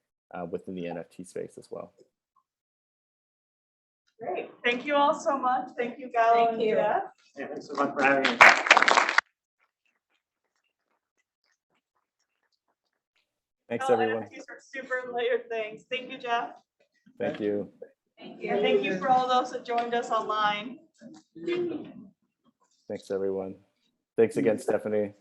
within the NFT space as well. Great. Thank you all so much. Thank you, Galo Thank and you. Jeff. Yeah, thanks so much for having me. Thanks, All everyone. NFTs are super layered things. Thank you, Jeff. Thank you. Thank And thank you for all those that joined us online. Thanks, everyone. Thanks again, Stephanie.